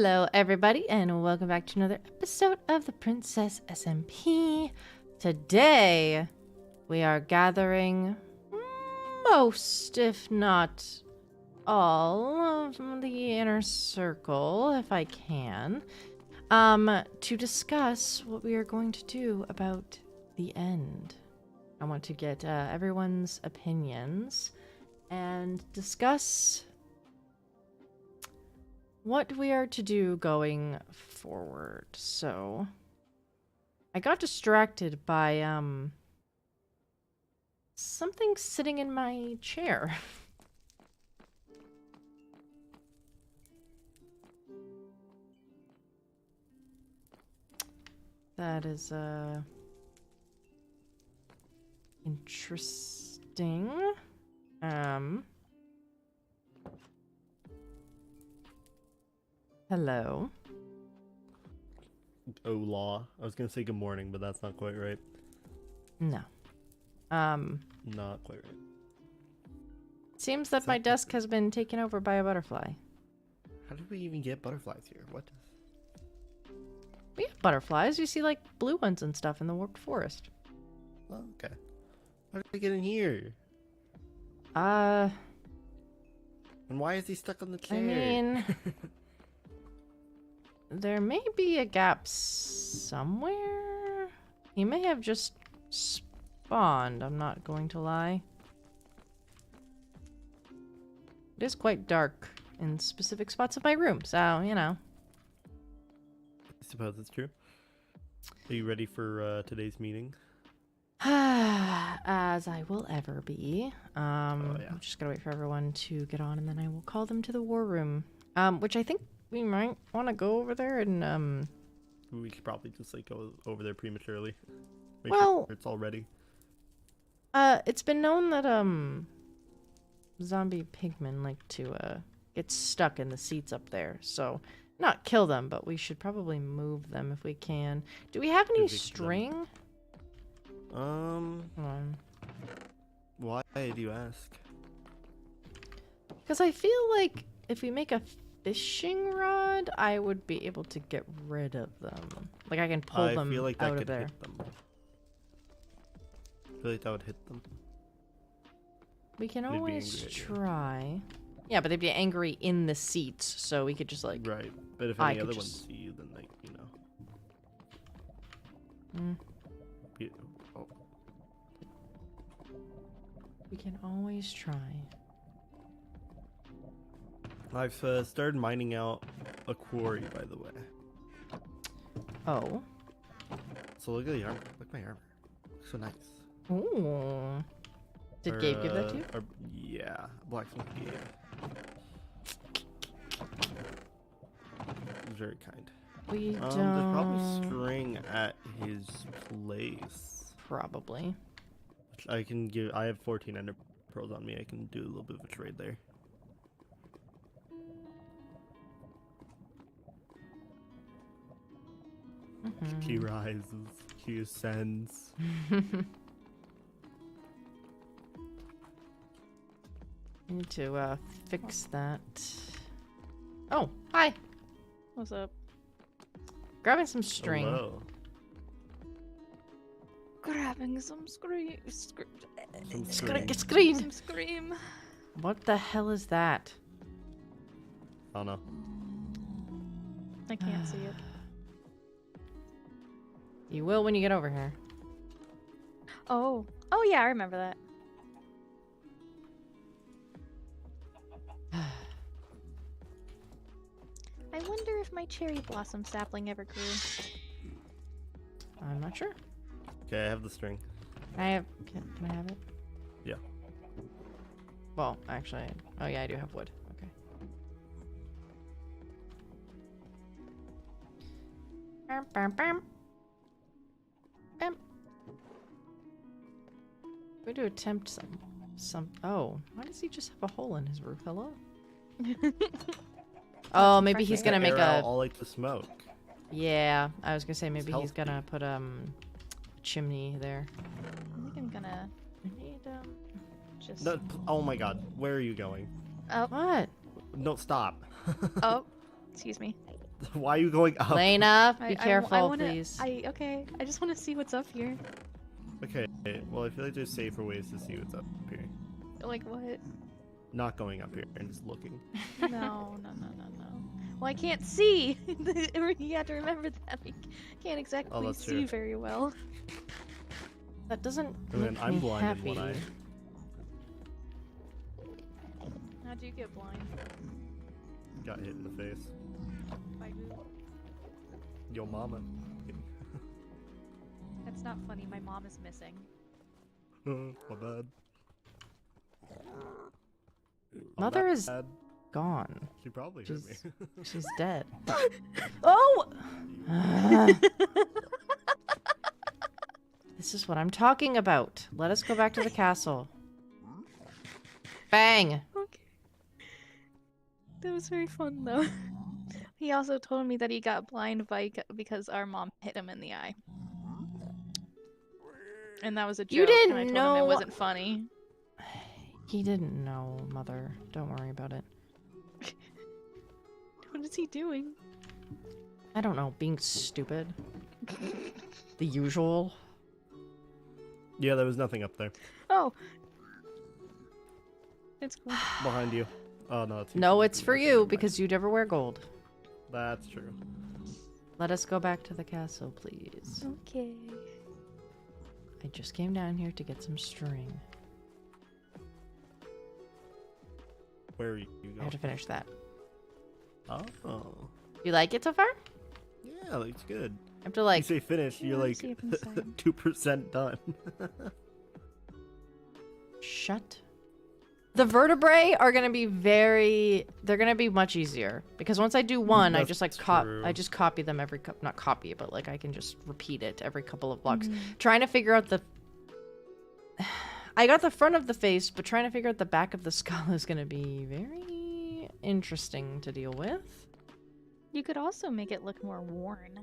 Hello, everybody, and welcome back to another episode of the Princess SMP. Today, we are gathering most, if not all, of the inner circle, if I can, to discuss what we are going to do about the end. I want to get everyone's opinions and discuss what we are to do going forward. So I got distracted by something sitting in my chair. That is interesting. Hello. Hola. I was gonna say good morning, but that's not quite right. No. Not quite right. Seems that my desk has been taken over by a butterfly. How did we even get butterflies here? What? We have butterflies. You see, like, blue ones and stuff in the warped forest. Oh, okay. How did they get in here? And And why is he stuck on the chair? I mean, there may be a gap somewhere. He may have just spawned, I'm not going to lie. It is quite dark in specific spots of my room, so, you know. I suppose it's true. Are you ready for today's meeting? As I will ever be. Yeah. I'm just gonna wait for everyone to get on, and then I will call them to the war room. Which I think we might want to go over there and We could probably just like go over there prematurely. Well- sure it's all ready. it's been known that zombie pigmen like to get stuck in the seats up there. So not kill them, but we should probably move them if we can. Do we have any Maybe them. string? Hold on. Why do you ask? Because I feel like if we make a fishing rod, I would be able to get rid of them. Like I can pull I them feel like that out of could there. hit them. I feel like that would hit them. We can They'd be always angry at you. try. Yeah, but they'd be angry in the seats, so we could just like. Right. But if I any could other just- ones see you, then like, you know. Mm, Oh. we can always try. I've started mining out a quarry, by the way. Oh. So look at the armor. Look at my armor. Looks so nice. Ooh. Did Or, Gabe give that to you? Yeah, blacksmith Gabe. He's very kind. We don't. There's probably string at his place. Probably. Which I can give. I have 14 ender pearls on me. I can do a little bit of a trade there. He rises. He ascends. Need to fix that. Oh, hi. What's up? Grabbing some string. Hello. Grabbing some scream. Some Scream. string. Scream. Some scream. What the hell is that? I don't know. I can't see it. You will when you get over here. Oh. Oh yeah, I remember that. I wonder if my cherry blossom sapling ever grew. I'm not sure. Okay, I have the string. Can I have it? Yeah. Well, actually, oh yeah, I do have wood. Okay. Bam, bam, bam. Bam. We do attempt some. Oh, why does he just have a hole in his roof? Hello. Oh, maybe he's gonna make Air out a. all like the smoke. Yeah, I was gonna say maybe he's healthy. gonna put a chimney there. I think I'm gonna I need just. No, oh my god, where are you going? Oh. what? No, stop. Oh. Excuse me. Why are you going up? Lena, I be careful, wanna, please. Okay. I just want to see what's up here. Okay, well, I feel like there's safer ways to see what's up here. Like what? Not going up here and just looking. No. Well, I can't see. You have to remember that. I can't exactly that's see true. very well. That doesn't And then make I'm me blind happy. in one eye. How'd you get blind? Got hit in the face. By who? Yo, mama. That's not funny. My mom is missing. My bad. Mother My is bad. gone. She probably heard me. She's dead. Oh! This is what I'm talking about. Let us go back to the castle. Bang! Okay. That was very fun, though. He also told me that he got blind because our mom hit him in the eye. And that was a joke. You didn't and I told know- him it wasn't funny. He didn't know, Mother. Don't worry about it. What is he doing? I don't know. Being stupid. The usual. Yeah, there was nothing up there. Oh. It's cool. Behind you. Oh, no. No, it's for you because you'd never wear gold. That's true. Let us go back to the castle, please. Okay. I just came down here to get some string. Where are you I going? have to finish that. Oh. You like it so far? Yeah, looks good. I have to like. You say finish, Yeah, you're let's like see if inside. 2% done. Shut. The vertebrae are gonna be very. They're gonna be much easier because once I do one, I That's just like true. I just copy them every not copy, but like I can just repeat it every couple of blocks. Mhm. Trying to figure out the. I got the front of the face, but trying to figure out the back of the skull is gonna be very interesting to deal with. You could also make it look more worn.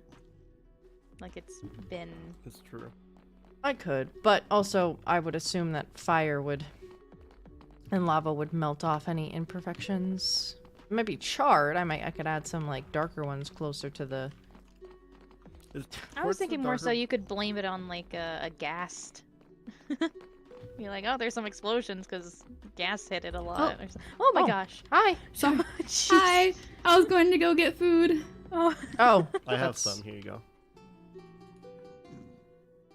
Like it's been... It's true. I could, but also I would assume that fire would and lava would melt off any imperfections. It might be charred. I could add some like darker ones closer to the. I was thinking more so you could blame it on like a ghast. You're like, oh, there's some explosions because gas hit it a lot. Oh my Oh. gosh. Hi. So Jeez. Hi, I was going to go get food. Oh. Oh, I have that's- some. Here you go.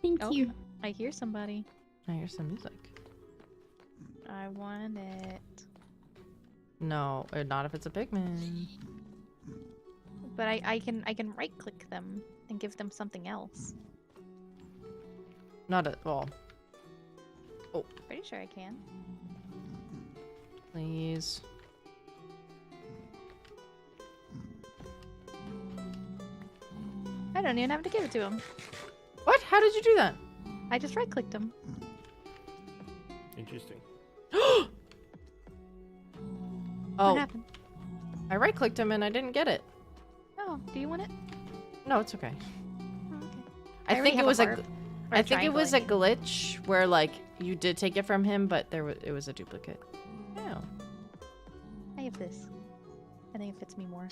Thank Oh. you. I hear somebody. I hear some music. I want it. No, not if it's a pigman. But I can right click them and give them something else. Not at all. Pretty sure I can. Please. I don't even have to give it to him. What? How did you do that? I just right clicked him. Interesting. What Oh, happened? I right clicked him and I didn't get it. Oh, do you want it? No, it's okay. Oh, okay. I already think it have a was a. harp. gl- Or I think it was a triangle, I mean. glitch where like you did take it from him, but it was a duplicate. Oh. I have this. I think it fits me more.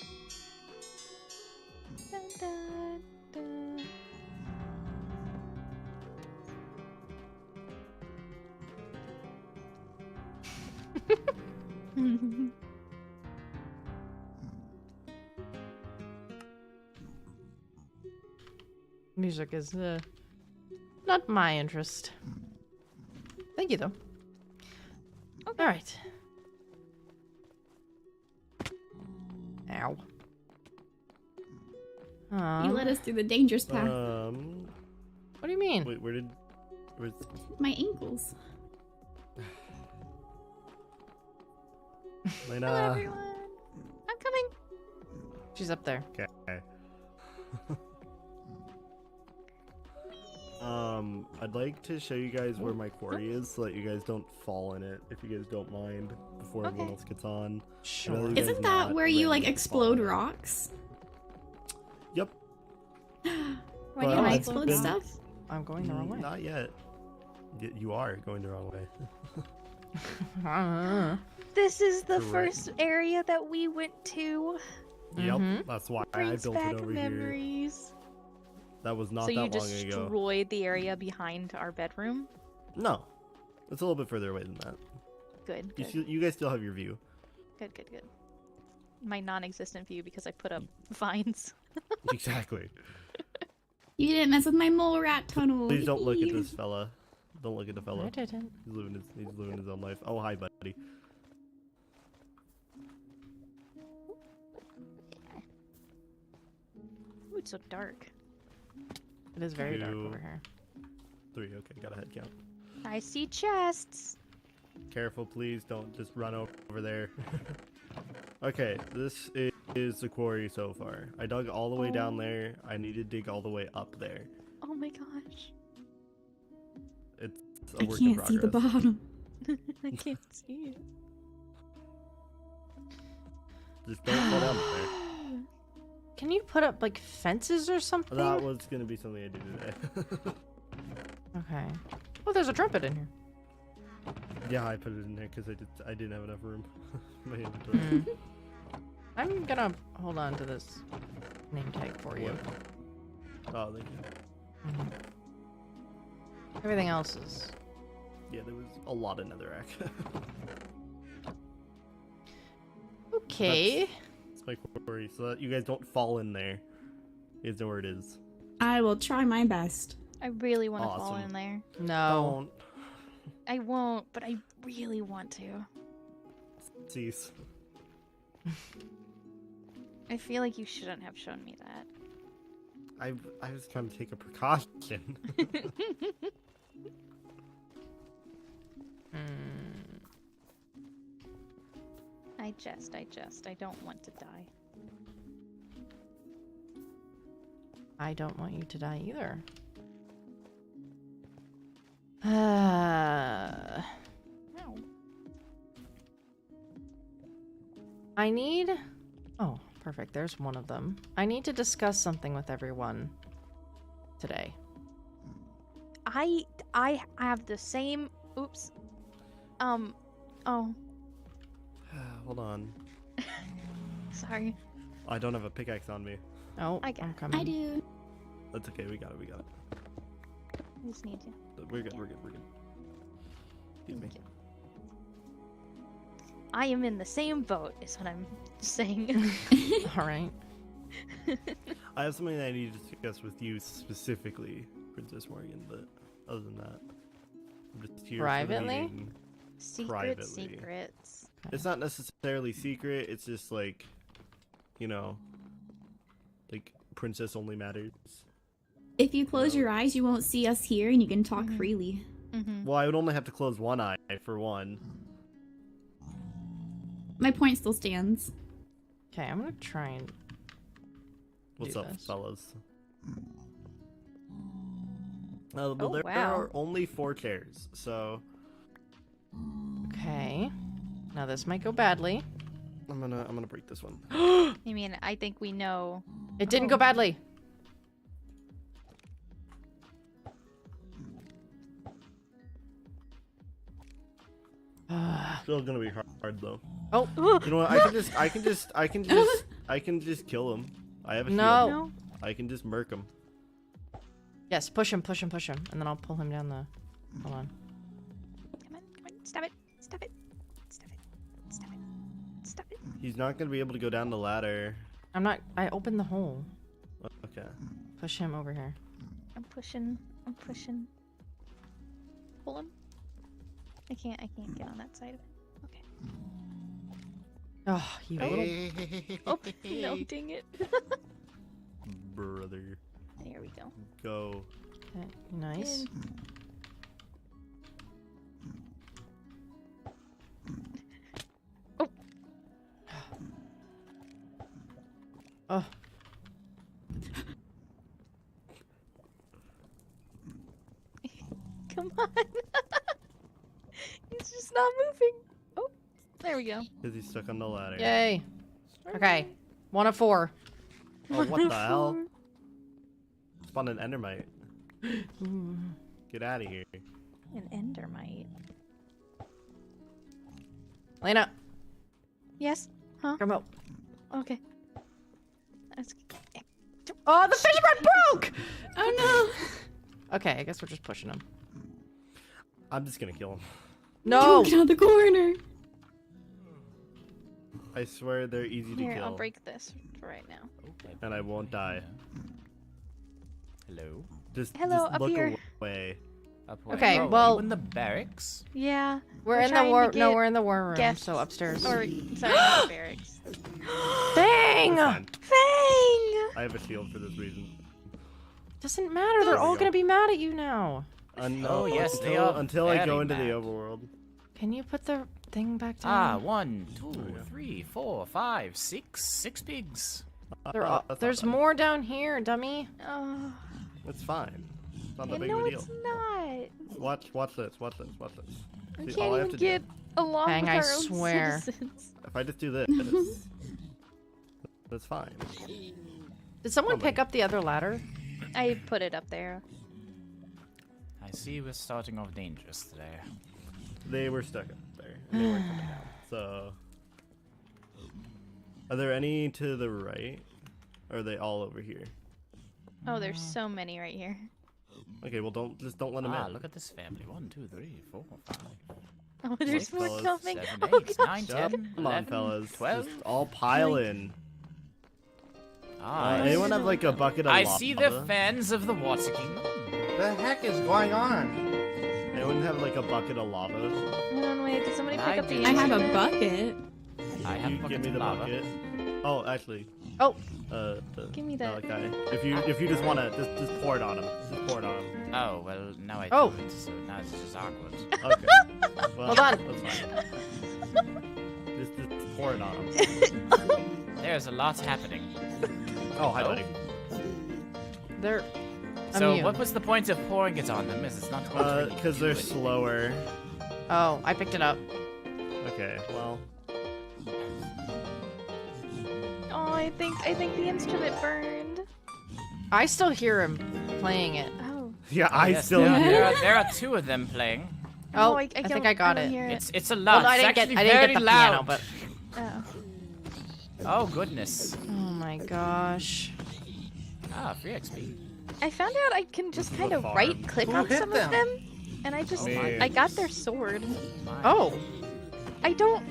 Dun, dun, dun. Music is not my interest. Thank you though. Okay. All right. Ow. You led us through the dangerous path. What do you mean? Wait, where's My ankles. Hello, Lena? everyone. I'm coming. She's up there. Okay. I'd like to show you guys where my quarry is so that you guys don't fall in it, if you guys don't mind, before everyone Okay. else gets on. Sure. you guys Isn't that not where you like randomly explode fall. rocks? Yep. When Well, you I I've explode been- stuff? I'm going the wrong way. Not yet. You are going the wrong way. This is the Correct. first area that we went to. Yep, that's why I Brings built back it over here. memories. That was not So you that long ago. destroyed the area behind our bedroom? No, it's a little bit further away than that. Good, You, good, you guys still have your view. good, good, good. My non-existent view because I put up vines. Exactly. You didn't mess with my mole rat tunnel. Please don't look at this fella. Don't look at the fella. I didn't. He's living his own life. Oh, hi, buddy. Ooh, it's so dark. It is very dark 2, over here. 3. Okay, got a head count. I see chests. Careful, please. Don't just run over there. Okay, this is the quarry so far. I dug all the way down there. I need to dig all the way up there. Oh my gosh. It's a I work in can't see the progress. bottom. I can't see it. Just don't fall down there. Can you put up like fences or something? That was gonna be something I did today. Okay. Oh, there's a trumpet in here. Yeah, I put it in there because I didn't have enough room. My inventory. Hmm. I'm gonna hold on to this name tag for you. Oh, thank you. Mhm. Everything else is. Yeah, there was a lot of netherrack. Okay. It's my quarry, so that you guys don't fall in there. You guys know where it is. I will try my best. I really want to fall Awesome. in there. No. Don't. I won't, but I really want to. Cease. I feel like you shouldn't have shown me that. I was trying to take a precaution. Hmm. I don't want to die. I don't want you to die either. No. I need... Oh, perfect. There's one of them. I need to discuss something with everyone today. I have the same. Oops. Oh. Hold on. Sorry. I don't have a pickaxe on me. Oh, I got I'm it. coming. I do. That's okay. We got it. We got it. I just need you. We're good. We're good. We're good. Excuse me. Thank you. I am in the same boat, is what I'm saying. All right. I have something that I need to discuss with you specifically, Princess Morgan. But other than that, I'm just here Privately? for the meeting. Privately. Secrets. It's not necessarily secret. It's just like, you know, like princess only matters. If you close your eyes, you won't see us here, and you can talk freely. Mm-hmm. Well, I would only have to close one eye for one. My point still stands. Okay, I'm gonna try and What's do up, this. fellas? Well, Oh, there wow. are only 4 chairs, so Okay. Now this might go badly. I'm gonna break this one. I mean, I think we know. It didn't go badly. Still gonna be hard though. Oh You know what? I can just kill him. I have a shield. no! No. I can just murk him. Yes, push him, push him, push him, and then I'll pull him down the. Hold on. Come on, stop it. Stop it. Stop it. Stop it. Stop it. He's not gonna be able to go down the ladder. I'm not. I opened the hole. Okay. Push him over here. I'm pushing. Pull him. I can't get on that side of it. Okay. Oh, you little. Oh, no, dang it. Brother, There we go. go. Okay, nice. Oh. Oh. Come on. He's just not moving. Oh, there we go. Cause he's stuck on the ladder. Yay. Okay. 1 of 4. Oh, what the hell? Spawned an endermite. Get out of here. An endermite. Lena, Yes. Huh? come out. Okay. Oh, the fish rod broke! Oh Okay, I guess we're just pushing him. I'm just gonna kill him. no! No! Get out the corner. I swear they're easy to Here, kill. I'll break this for right now. And I won't die. Hello. Just Hello, look up here. away. Up where? Okay, Oh, are well- you in the barracks? Yeah. We're in the trying war. to No, get we're in the war room. guests. So upstairs. Or, sorry, not the barracks. Dang! It's fine. Fang! I have a shield for this reason. Doesn't matter. They're we all go. gonna be mad at you now. No, Oh, yes, they until, are until I go very into the mad. overworld. Can you put the thing back Ah, down? 1, 2, we go. 3, 4, 5, 6. 6 pigs. That's not There's bad. more down here, dummy. Oh, It's fine. It's not that big no, of a deal. it's not. Watch this. Watch this. Watch We this. See, all can't I have even to get along Fang, with I our own swear. citizens. do, if I just do this, that's fine. Did someone Somebody. pick up the other ladder? I put it up there. I see we're starting off dangerous today. They were stuck up there. And they weren't coming down. So, are there any to the right? Or are they all over here? Oh, there's so many right here. Okay, well don't let them Ah, in. look at this family. 1, 2, 3, 4, 5, Oh, there's more fellas. coming. 7, Oh, 8, gosh. 9, Yep. 10, Come on, 11, fellas. 12. Just all pile in. Ah, I Anyone see- have like a bucket of I lava? see the fans of the Water Kingdom. The heck is going on? Anyone have like a bucket of lava? Hold on, wait. Did somebody I pick up the do. I have a instrument? bucket. I have You a give bucket me of the lava. bucket. Oh, actually. Oh. Give me that. Okay. If you just wanna just pour it on him. Just pour it on him. Oh, well, now I Oh. do it, so now it's just awkward. Okay. Well, Hold on. That's fine. Just pour it on him. There's a lot happening. Oh, hi, Oh. buddy. They're. So immune. what was the point of pouring it on them? Is it's not going to really Because do they're it. slower. Oh, I picked it up. Okay. Well. Oh, I think the instrument burned. I still hear him playing it. Oh. Yeah, Oh, I yes, still. there are 2 of them playing. Oh, I think don't- I got don't it. hear It's a Well, lot. no, I It's didn't get. actually I didn't very get the loud. piano, but. Oh. Oh goodness. Oh my gosh. Ah, free XP. I found out I can just kind of farm. right click Who on hit some them? of them, and I just Me. I got their sword. My. Oh, I don't.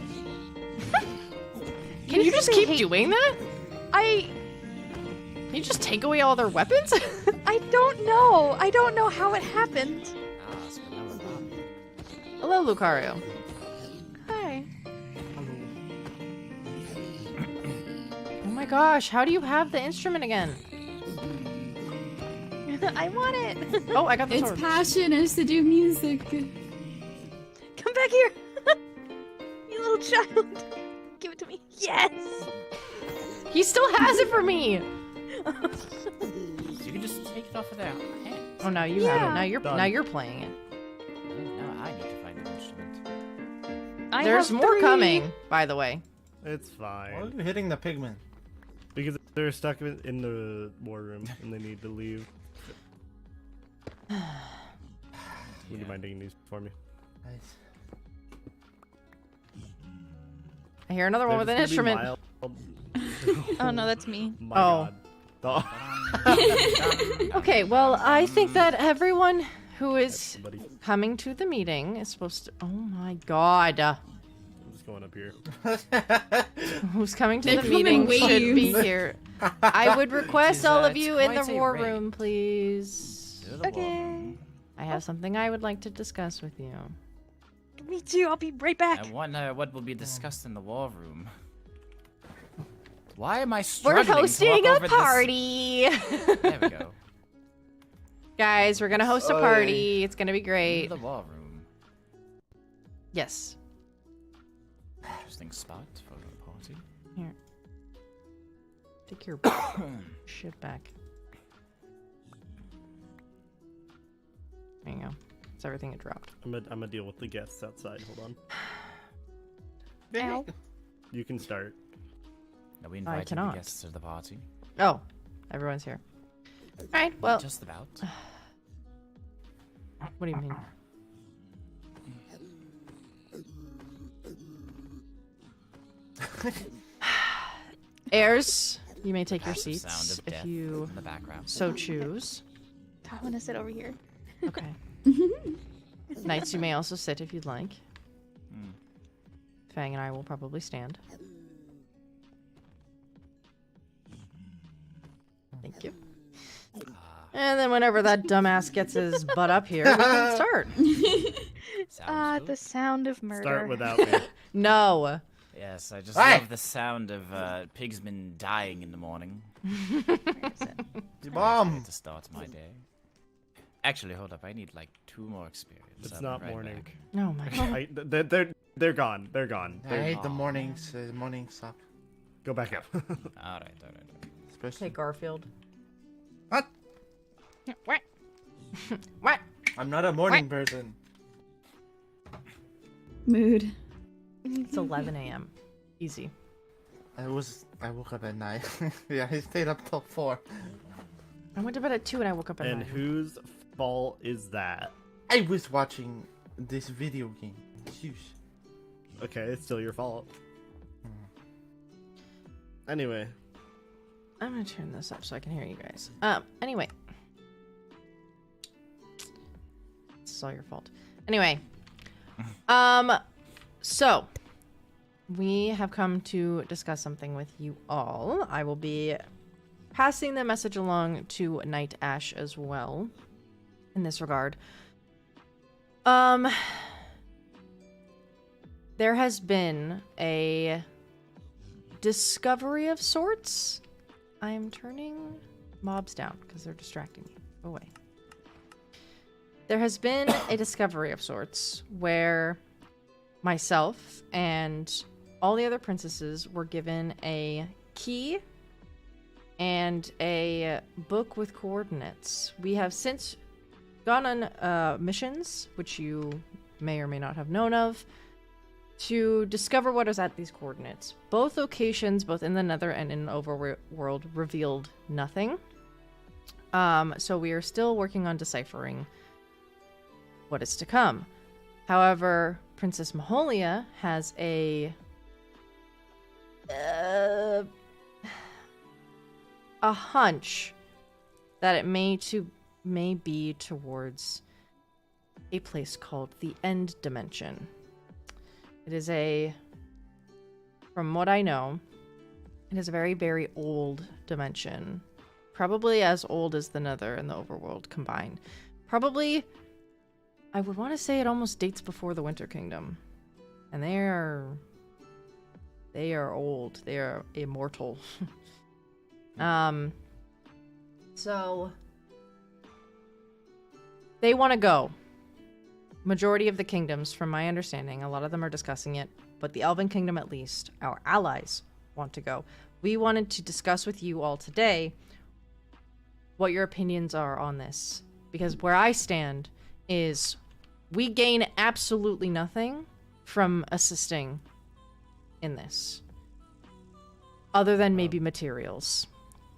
can you just they keep hate- doing that? I Can you just take away all their weapons? I don't know. I don't know how it happened. Ah, Spinella. Hello, Lucario. Hi. Oh my gosh, how do you have the instrument again? I want it. Oh, I got the Its sword. passion is to do music. Come back here. You little child. Give it to me. Yes. He still has it for me. So you can just take it off of their hands. Oh, now you have it. Yeah. Now you're playing it. Now I need to find the instrument. I There's have more 3. coming, by the way. It's Why are fine. you hitting the pigmen? Because they're stuck in the war room and they need to leave. Would you mind taking these for me? Nice. I hear another one with an They're just gonna be instrument. mild. Oh no, that's me. My Oh. God. Okay, well, I think that everyone who is Somebody. coming to the meeting is supposed to. Oh my god. I'm just going up here. Who's coming to They the come in meeting should be waves. here. I would request is, all of it's you in the quite a war raid. room, please. To the wall. Okay. I have something I would like to discuss with you. Me too. I'll be right back. I wonder what will be discussed in the war room. Why am I We're struggling to hosting walk a over party. This? There we go. Guys, we're gonna host a Oy. party. It's gonna be In great. the war room. Yes. Interesting spot for a party. Here. Take your shit back. There you go. It's everything it dropped. I'm gonna deal with the guests outside. Hold on. Ow. You can start. Are we inviting the cannot. guests to the party? Oh, everyone's here. All right. Well, Just about. what do you mean? Heirs, You may take your Passive sound seats of if death you in the background. so choose. I want to sit over here. Okay. Knights, you may also sit if you'd like. Hmm. Fang and I will probably stand. Thank you. And then whenever that dumbass gets his butt up here, we can start. Sounds good. The sound of murder. Start without me. No. Yes, I just Hey! love the sound of pigsmen dying in the morning. Where is it? Mom! To start my day. Actually, hold up. I need like 2 more experience. It's I'll be not right morning. back. Oh my god. They're gone. They're gone. I hate the mornings. Mornings suck. Go back up. All right. Especially. Hey, Garfield. What? What? What? I'm not a morning person. Mood. It's 11 a.m. Easy. I woke up at 9. Yeah, I stayed up till 4. I went to bed at 2 and I woke up at And 9. whose fault is that? I was watching this video game. Jeez. Okay, it's still your fault. Anyway, I'm gonna turn this up so I can hear you guys. Anyway. It's all your fault. Anyway. So. We have come to discuss something with you all. I will be passing the message along to Night Ash as well. In this regard. There has been a discovery of sorts. I am turning mobs down because they're distracting me. Go away. There has been a discovery of sorts where myself and all the other princesses were given a key and a book with coordinates. We have since gone on missions, which you may or may not have known of, to discover what is at these coordinates. Both locations, both in the Nether and in Overworld, revealed nothing. So we are still working on deciphering what is to come. However, Princess Maholia has a hunch that it may be towards a place called the End Dimension. It is from what I know, it is a very, very old dimension. Probably as old as the Nether and the Overworld combined. Probably, I would want to say it almost dates before the Winter Kingdom. And they are old. They are immortal. So they want to go. Majority of the kingdoms, from my understanding, a lot of them are discussing it, but the Elven Kingdom at least, our allies, want to go. We wanted to discuss with you all today what your opinions are on this. Because where I stand is we gain absolutely nothing from assisting in this. Other than maybe materials.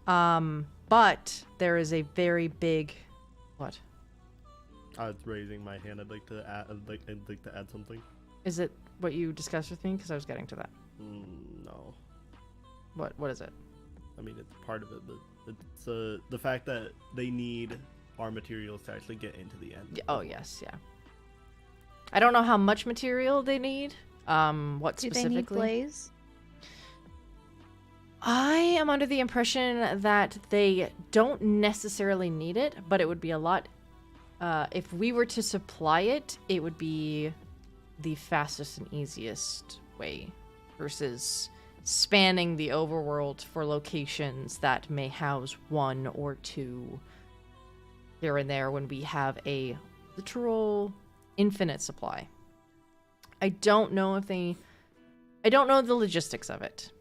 But there is a very big... What? I was raising my hand. I'd like to add something. Is it what you discussed with me? Because I was getting to that. No. What is it? I mean, it's part of it, but it's the fact that they need our materials to actually get into the end. Oh, yes, yeah. I don't know how much material they need. What Do specifically? they need blaze? I am under the impression that they don't necessarily need it, but it would be a lot... if we were to supply it, it would be the fastest and easiest way versus spanning the overworld for locations that may house 1 or 2 here and there when we have a literal infinite supply. I don't know the logistics of it.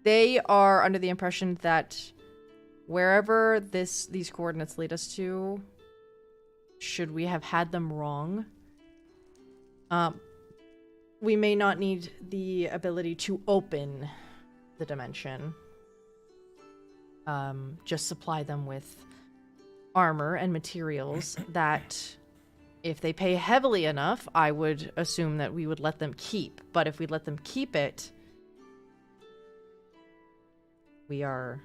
They are under the impression that wherever these coordinates lead us to, should we have had them wrong, we may not need the ability to open the dimension. Just supply them with armor and materials that, if they pay heavily enough, I would assume that we would let them keep. But if we let them keep it, we are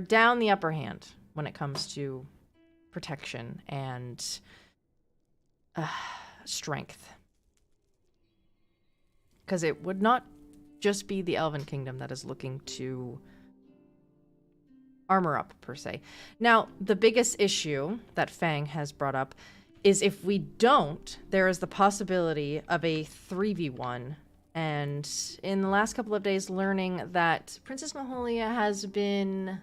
down the upper hand when it comes to protection and strength. Because it would not just be the Elven Kingdom that is looking to armor up, per se. Now, the biggest issue that Fang has brought up is if we don't, there is the possibility of a 3v1. And in the last couple of days, learning that Princess Maholia has been...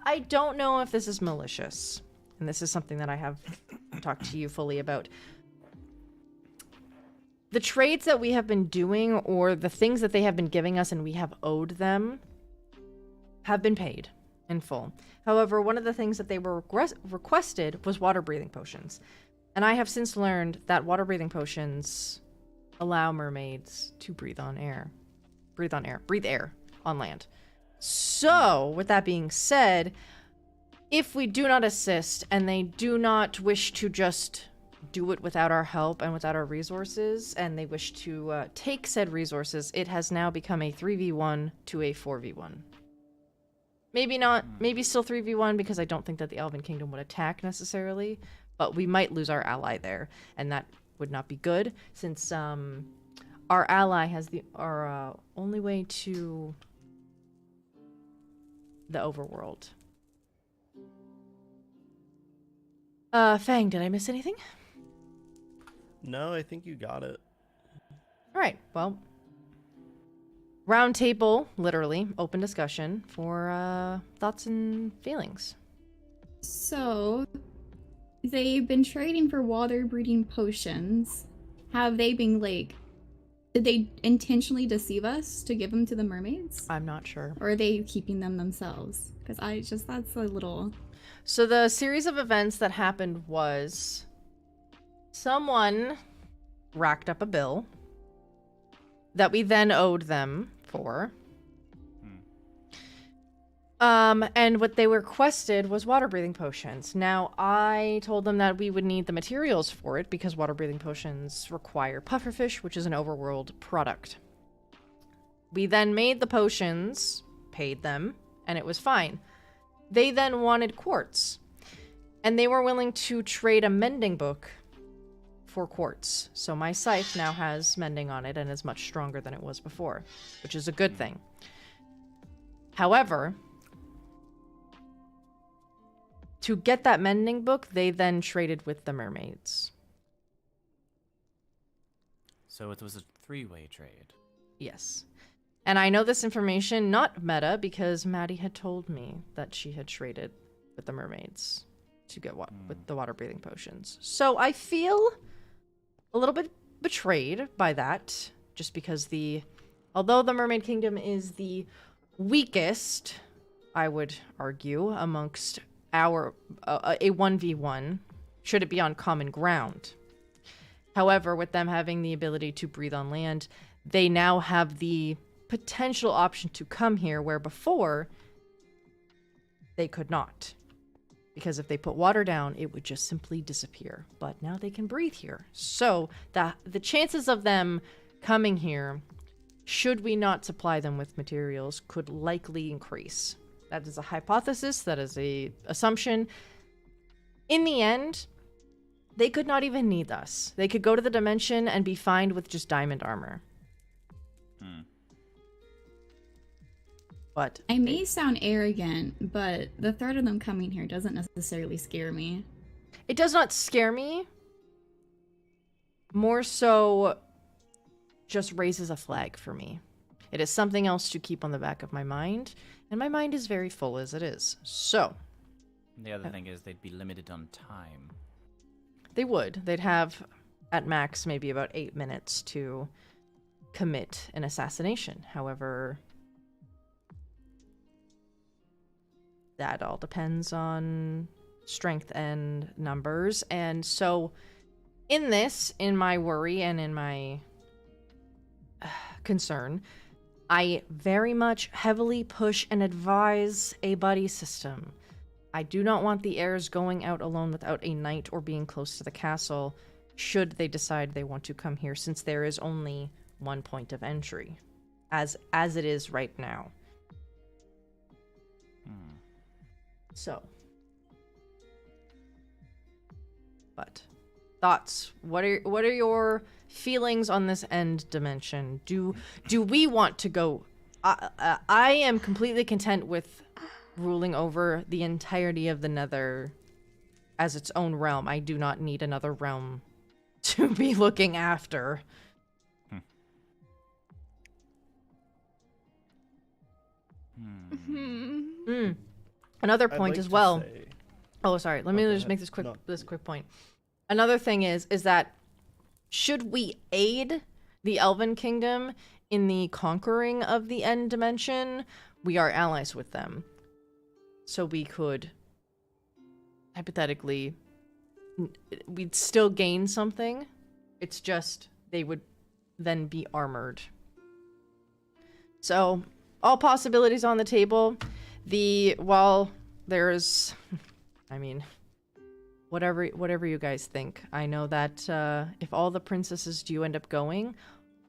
I don't know if this is malicious. And this is something that I have talked to you fully about. The trades that we have been doing, or the things that they have been giving us and we have owed them, have been paid in full. However, one of the things that they were requested was water breathing potions. And I have since learned that water breathing potions allow mermaids to breathe air on land. So, with that being said, if we do not assist and they do not wish to just do it without our help and without our resources, and they wish to take said resources, it has now become a 3v1 to a 4v1. Maybe not, maybe still 3v1 because I don't think that the Elven Kingdom would attack necessarily, but we might lose our ally there, and that would not be good since our ally has our only way to the overworld. Fang, did I miss anything? No, I think you got it. All right, well, round table, literally, open discussion for thoughts and feelings. So, they've been trading for water breeding potions. Have they been, like, did they intentionally deceive us to give them to the mermaids? I'm not sure. Or are they keeping them themselves? Because that's a little... So the series of events that happened was someone racked up a bill that we then owed them for. And what they requested was water breathing potions. Now, I told them that we would need the materials for it because water breathing potions require pufferfish, which is an overworld product. We then made the potions, paid them, and it was fine. They then wanted quartz, and they were willing to trade a mending book for quartz. So my scythe now has mending on it and is much stronger than it was before, which is a good thing. However, to get that mending book, they then traded with the mermaids. So it was a three-way trade. Yes. And I know this information, not meta, because Maddie had told me that she had traded with the mermaids to get with the water breathing potions. So I feel a little bit betrayed by that, just because although the Mermaid Kingdom is the weakest, I would argue, amongst a 1v1, should it be on common ground. However, with them having the ability to breathe on land, they now have the potential option to come here, where before they could not. Because if they put water down, it would just simply disappear. But now they can breathe here. So the chances of them coming here, should we not supply them with materials, could likely increase. That is a hypothesis, that is a assumption. In the end, they could not even need us. They could go to the dimension and be fine with just diamond armor. But I may sound arrogant, but the threat of them coming here doesn't necessarily scare me. It does not scare me. More so just raises a flag for me. It is something else to keep on the back of my mind, and my mind is very full as it is. So, the other thing is they'd be limited on time. They would. They'd have, at max, maybe about 8 minutes to commit an assassination. However, that all depends on strength and numbers. And so, in my worry and in my concern, I very much heavily push and advise a buddy system. I do not want the heirs going out alone without a knight or being close to the castle, should they decide they want to come here, since there is only one point of entry. as it is right now. So, but thoughts? What are your feelings on this end dimension? Do we want to go? I am completely content with ruling over the entirety of the Nether as its own realm. I do not need another realm to be looking after. Another point as well. Oh, sorry. Let me just make this quick point. Another thing is that should we aid the Elven Kingdom in the conquering of the end dimension, we are allies with them. So we could hypothetically, we'd still gain something. It's just they would then be armored. So all possibilities on the table. While there's, I mean, whatever you guys think. I know that if all the princesses do end up going,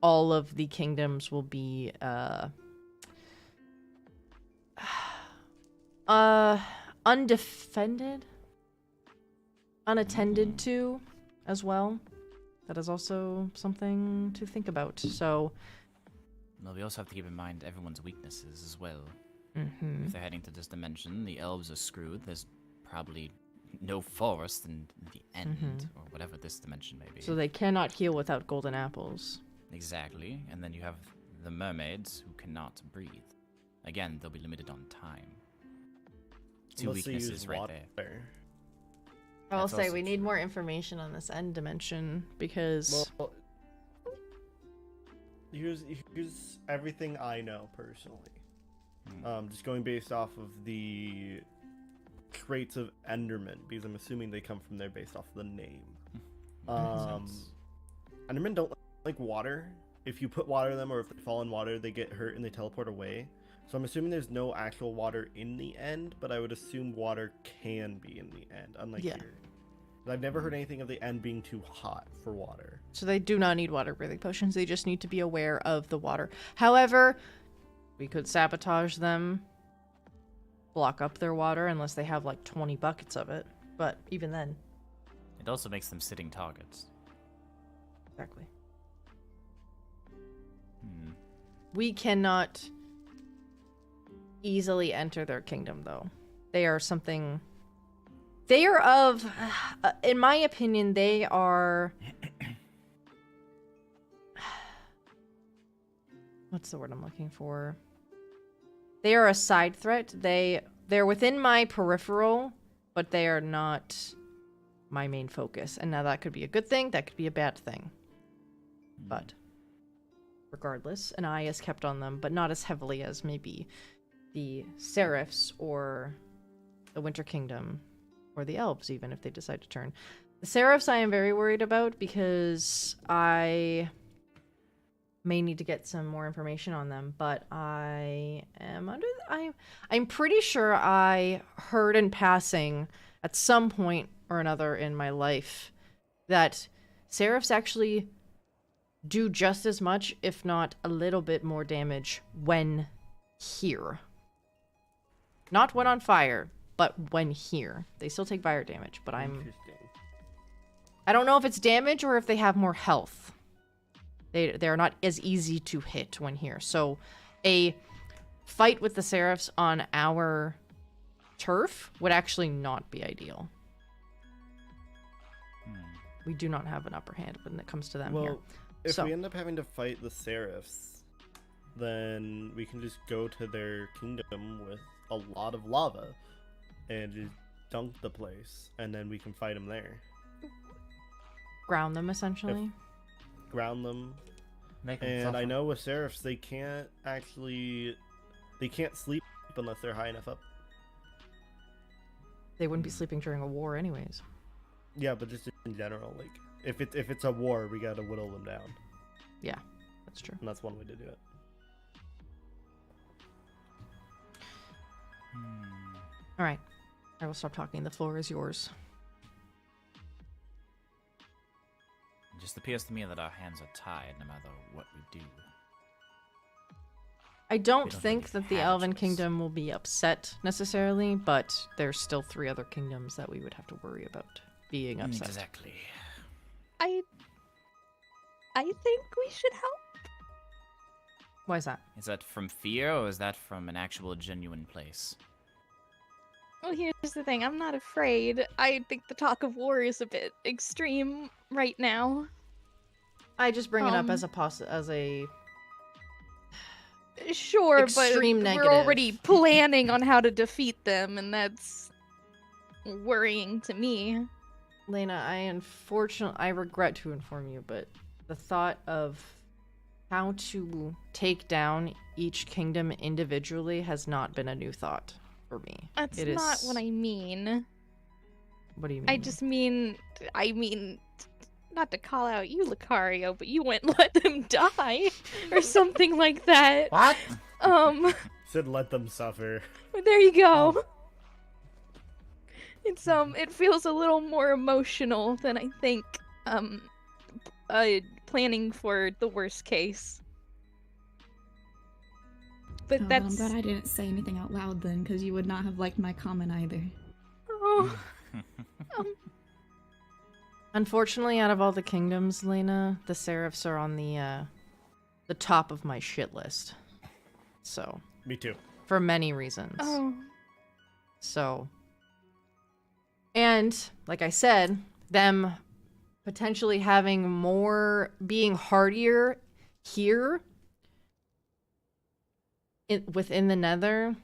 all of the kingdoms will be undefended, unattended to as well. That is also something to think about. So, well, we also have to keep in mind everyone's weaknesses as well. Mm-hmm. If they're heading to this dimension, the elves are screwed. There's probably no forest in the end, or whatever this dimension may be. So they cannot heal without golden apples. Exactly. And then you have the mermaids who cannot breathe. Again, they'll be limited on time. Two Unless they weaknesses use right water. there. I will That's say also we need true. more information on this end dimension because Well, here's everything I know personally. Just going based off of the traits of Enderman, because I'm assuming they come from there based off of the name. Endermen don't like water. If you put water in them or if they fall in water, they get hurt and they teleport away. So I'm assuming there's no actual water in the end, but I would assume water can be in the end, unlike here. But I've never heard anything of the end being too hot for water. so they do not need water breathing potions. They just need to be aware of the water. However, we could sabotage them, block up their water unless they have like 20 buckets of it. But even then, It also makes them sitting targets. exactly. We cannot easily enter their kingdom, though. They are something. They are of, in my opinion, they are. What's the word I'm looking for? They are a side threat. They're within my peripheral, but they are not my main focus. And now that could be a good thing, that could be a bad thing. But regardless, an eye is kept on them, but not as heavily as maybe the Seraphs or the Winter Kingdom or the Elves, even if they decide to turn. The Seraphs I am very worried about because I may need to get some more information on them, but I am I'm pretty sure I heard in passing at some point or another in my life that Seraphs actually do just as much, if not a little bit more damage when here. Not when on fire, but when here. They still take fire damage, but Interesting. I don't know if it's damage or if they have more health. They're not as easy to hit when here. So a fight with the Seraphs on our turf would actually not be ideal. We do not have an upper hand when it comes to them here. Well, if So- we end up having to fight the Seraphs, then we can just go to their kingdom with a lot of lava and just dunk the place, and then we can fight them there. Ground them, essentially. Ground them. Make 'em And suffer. I know with Seraphs, they can't sleep unless they're high enough up. They wouldn't be sleeping during a war anyways. Yeah, but just in general, like, if it's a war, we gotta whittle them down. Yeah, that's true. And that's one way to do it. All right. I will stop talking. The floor is yours. It just appears to me that our hands are tied no matter what we do. I don't don't think really that the have a Elven choice. Kingdom will be upset necessarily, but there's still 3 other kingdoms that we would have to worry about being upset. Exactly. I think we should help. Why is that? Is that from fear or is that from an actual genuine place? Well, here's the thing. I'm not afraid. I think the talk of war is a bit extreme right now. I just bring it up Um, as a Sure, Extreme but negative. we're already planning on how to defeat them, and that's worrying to me. Lena, I regret to inform you, but the thought of how to take down each kingdom individually has not been a new thought for me. That's It not is- what I mean. What do you mean? I just mean, not to call out you, Lucario, but you wouldn't let them die, or something like that. What? Said let them suffer. There you go. It's it feels a little more emotional than I think planning for the worst case. But Oh, but I'm glad I didn't say anything out loud then, because you would not have liked my comment either. Oh, Unfortunately, out of all the kingdoms, Lena, the Seraphs are on the top of my shit list. So, Me too. for many reasons. oh. So, and like I said, them potentially having being hardier here within the Nether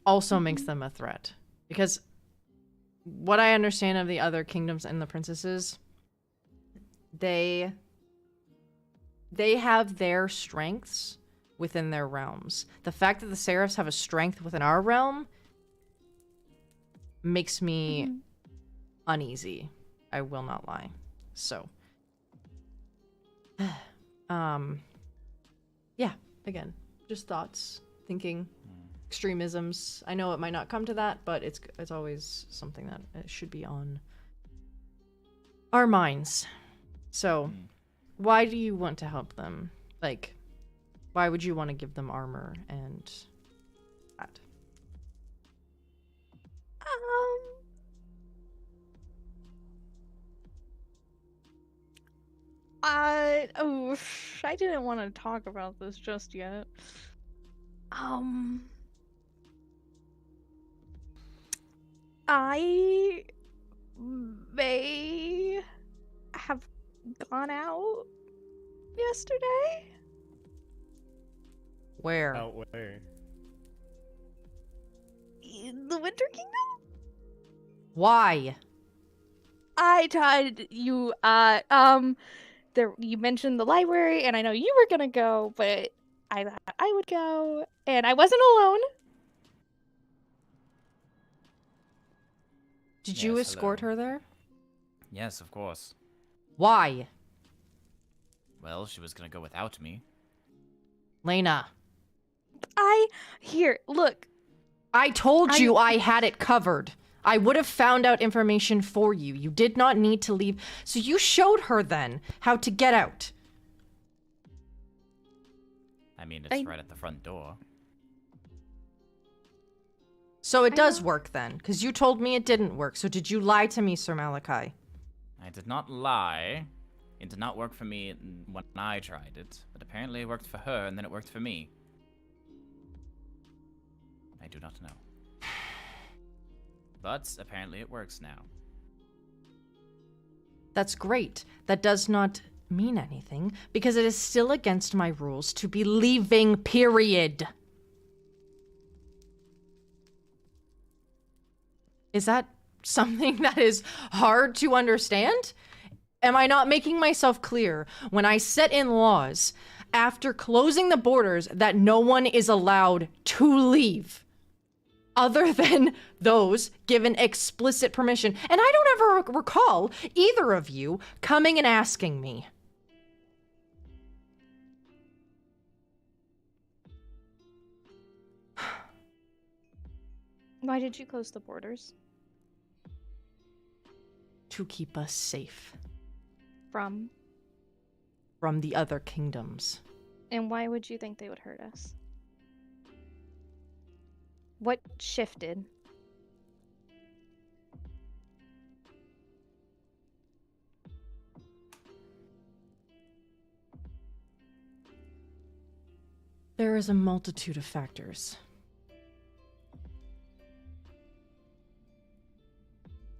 also makes them a threat. Because what I understand of the other kingdoms and the princesses, they have their strengths within their realms. The fact that the Seraphs have a strength within our realm makes me uneasy. I will not lie. So, yeah, again, just thoughts, thinking, extremisms. I know it might not come to that, but it's always something that it should be on our minds. So, why do you want to help them? Like, why would you want to give them armor and that? I didn't want to talk about this just yet. I may have gone out yesterday. Where? Out where? In the Winter Kingdom? Why? I told you, there you mentioned the library, and I know you were gonna go, but I thought I would go, and I wasn't alone. Did you Yes, escort hello. her there? Yes, of course. Why? Well, she was gonna go without me. Lena, Here, look. I told you I had it covered. I would have found out information for you. You did not need to leave. So you showed her then how to get out. I mean, it's right at the front door. So it does work then, because you told me it didn't work. So did you lie to me, Sir Malachi? I did not lie. It did not work for me when I tried it, but apparently it worked for her, and then it worked for me. I do not know. But apparently it works now. That's great. That does not mean anything, because it is still against my rules to be leaving, period. Is that something that is hard to understand? Am I not making myself clear when I set in laws after closing the borders that no one is allowed to leave other than those given explicit permission? And I don't ever recall either of you coming and asking me. Why did you close the borders? To keep us safe From? from the other kingdoms. And why would you think they would hurt us? What shifted? There is a multitude of factors.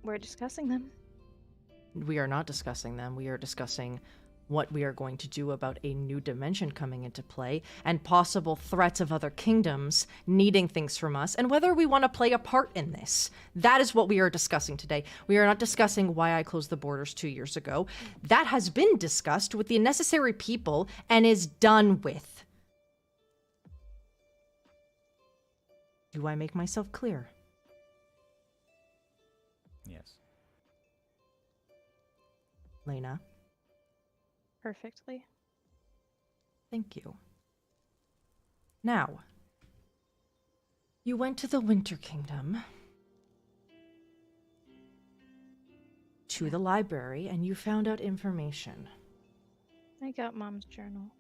We're discussing them. We are not discussing them. We are discussing what we are going to do about a new dimension coming into play and possible threats of other kingdoms needing things from us and whether we want to play a part in this. That is what we are discussing today. We are not discussing why I closed the borders 2 years ago. That has been discussed with the necessary people and is done with. Do I make myself clear? Yes. Lena, Perfectly. thank you. Now, you went to the Winter Kingdom, to the library, and you found out information. I got Mom's journal.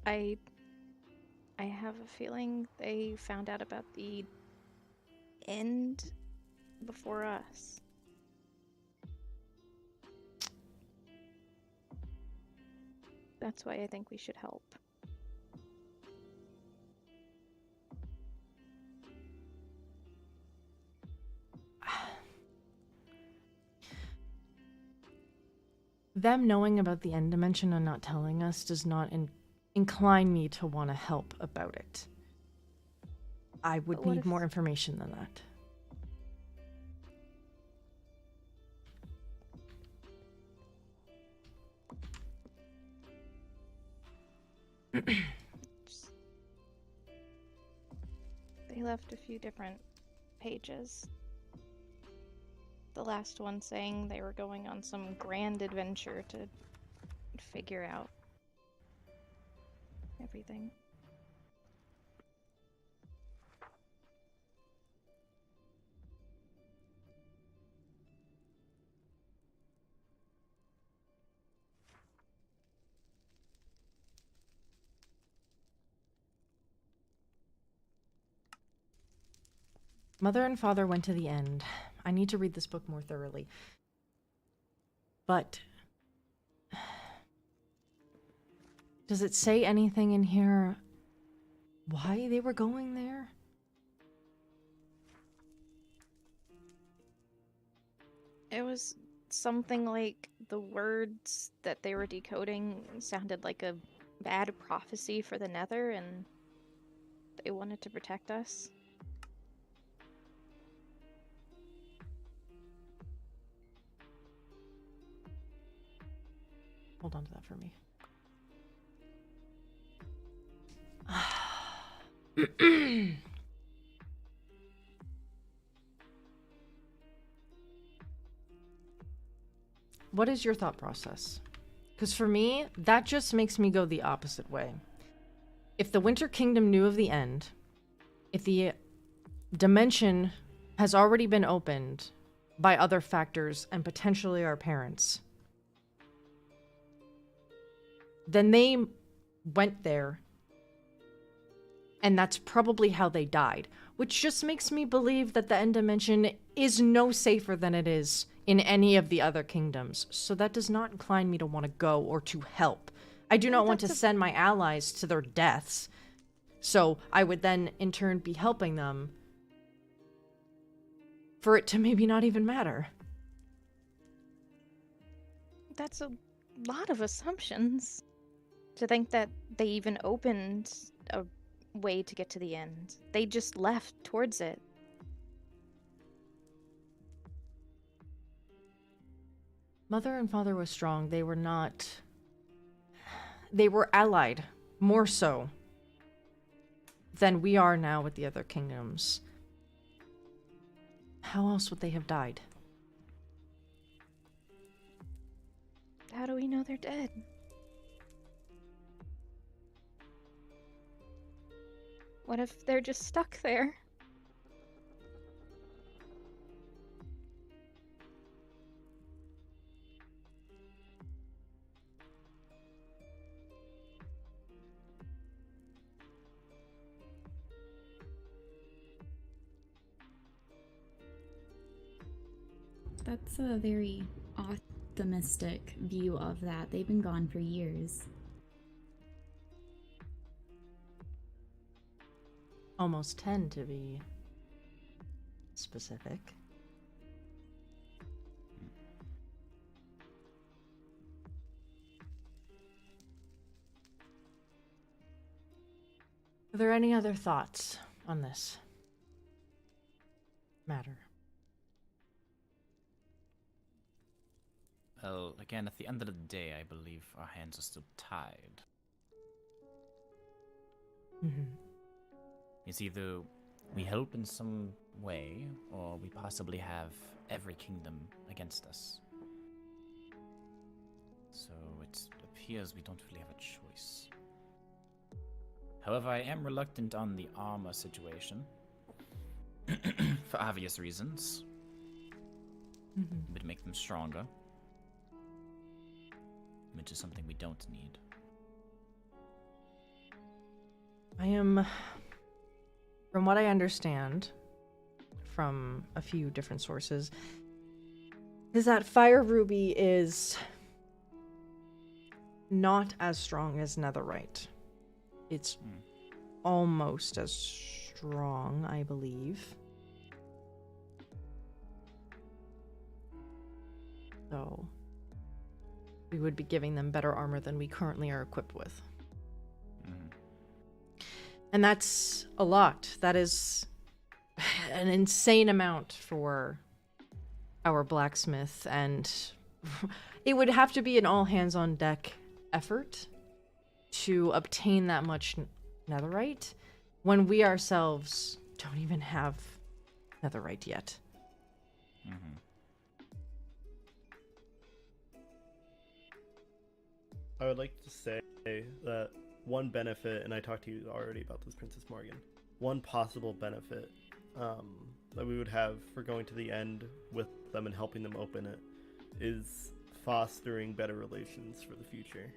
I have a feeling they found out about the end before us. That's why I think we should help. Them knowing about the end dimension and not telling us does not incline me to want to help about it. I would But what need if- more information than that. They left a few different pages. The last one saying they were going on some grand adventure to figure out everything. Mother and father went to the end. I need to read this book more thoroughly. But does it say anything in here why they were going there? It was something like the words that they were decoding sounded like a bad prophecy for the Nether, and they wanted to protect us. Hold on to that for me. What is your thought process? Because for me, that just makes me go the opposite way. If the Winter Kingdom knew of the end, if the dimension has already been opened by other factors and potentially our parents, then they went there, and that's probably how they died, which just makes me believe that the end dimension is no safer than it is in any of the other kingdoms. So that does not incline me to want to go or to help. I do not want to send my allies to their deaths. So I would then in turn be helping them for it to maybe not even matter. That's a lot of assumptions. To think that they even opened a way to get to the end. They just left towards it. Mother and father were strong. They were not... They were allied, more so than we are now with the other kingdoms. How else would they have died? How do we know they're dead? What if they're just stuck there? That's a very optimistic view of that. They've been gone for years. Almost 10 to be specific. Are there any other thoughts on this matter? Well, again, at the end of the day, I believe our hands are still tied. Mm-hmm. It's either we help in some way, or we possibly have every kingdom against us. So it appears we don't really have a choice. However, I am reluctant on the armor situation. For obvious reasons. Mm-hmm. It would make them stronger. Which is something we don't need. From what I understand from a few different sources, is that Fire Ruby is not as strong as Netherite. It's almost as strong, I believe. So we would be giving them better armor than we currently are equipped with. And that's a lot. That is an insane amount for our blacksmith, and it would have to be an all-hands-on-deck effort to obtain that much netherite when we ourselves don't even have netherite yet. I would like to say that one benefit, and I talked to you already about this, Princess Morgan, one possible benefit that we would have for going to the end with them and helping them open it is fostering better relations for the future.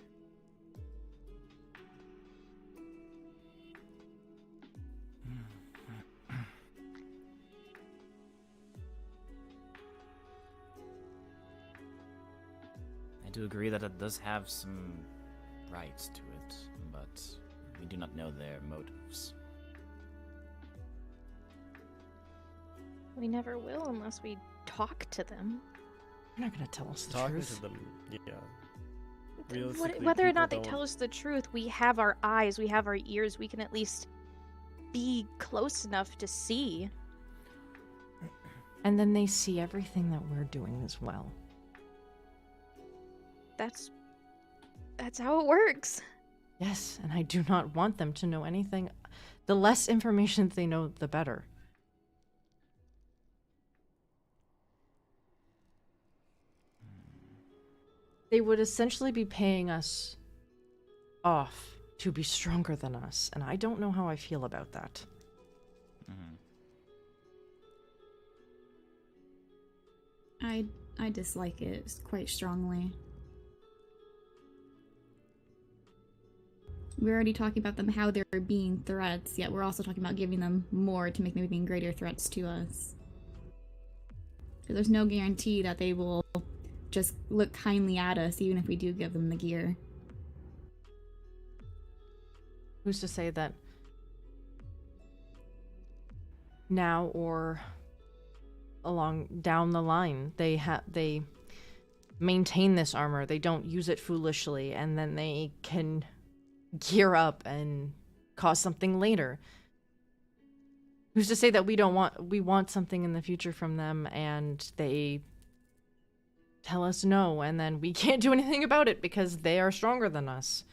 I do agree that it does have some rights to it, but we do not know their motives. We never will unless we talk to them. They're not going to tell us the Talking truth. to them, yeah. Realistically, Whether or people not they don't- tell us the truth, we have our eyes, we have our ears, we can at least be close enough to see. And then they see everything that we're doing as well. That's how it works. Yes, and I do not want them to know anything. The less information they know, the better. They would essentially be paying us off to be stronger than us, and I don't know how I feel about that. I dislike it quite strongly. We're already talking about them how they're being threats, yet we're also talking about giving them more to make them being greater threats to us. So there's no guarantee that they will just look kindly at us even if we do give them the gear. Who's to say that now or along down the line they maintain this armor, they don't use it foolishly, and then they can gear up and cause something later. Who's to say that we want something in the future from them and they tell us no, and then we can't do anything about it because they are stronger than us?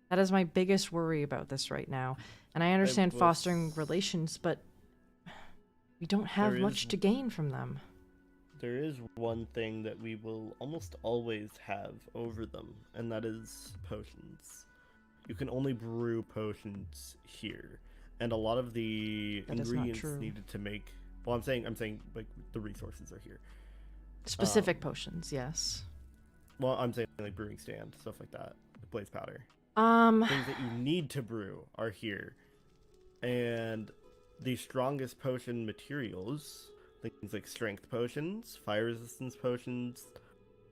That is my biggest worry about this right now. And I understand fostering relations, but we don't have much to gain from them. There is one thing that we will almost always have over them, and that is potions. You can only brew potions here, and a lot of the That is not ingredients true. needed to make. Well, I'm saying like the resources are here. Specific potions, yes. Well, I'm saying like brewing stand, stuff like that, blaze powder. Things that you need to brew are here, and the strongest potion materials things like strength potions, fire resistance potions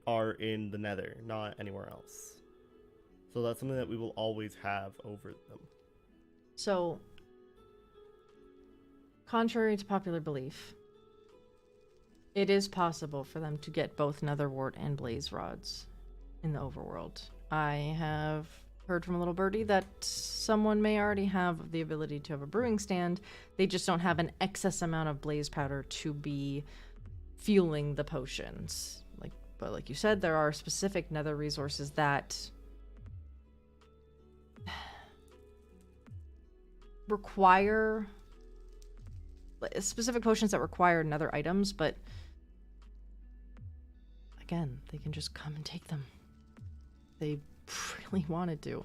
are in the nether, not anywhere else. So that's something that we will always have over them. So, contrary to popular belief, it is possible for them to get both Netherwart and Blaze Rods in the overworld. I have heard from a little birdie that someone may already have the ability to have a brewing stand. They just don't have an excess amount of blaze powder to be fueling the potions. But like you said, there are specific nether resources that require specific potions that require nether items, but again, they can just come and take them. They really wanted to.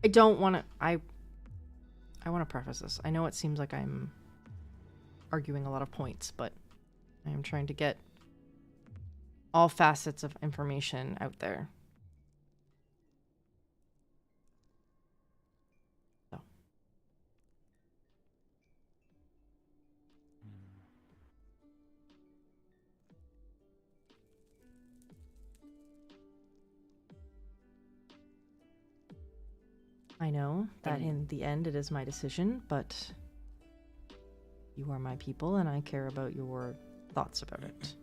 I don't want to. I want to preface this. I know it seems like I'm arguing a lot of points, but I am trying to get all facets of information out there. So. I know that in the end it is my decision, but you are my people and I care about your thoughts about it.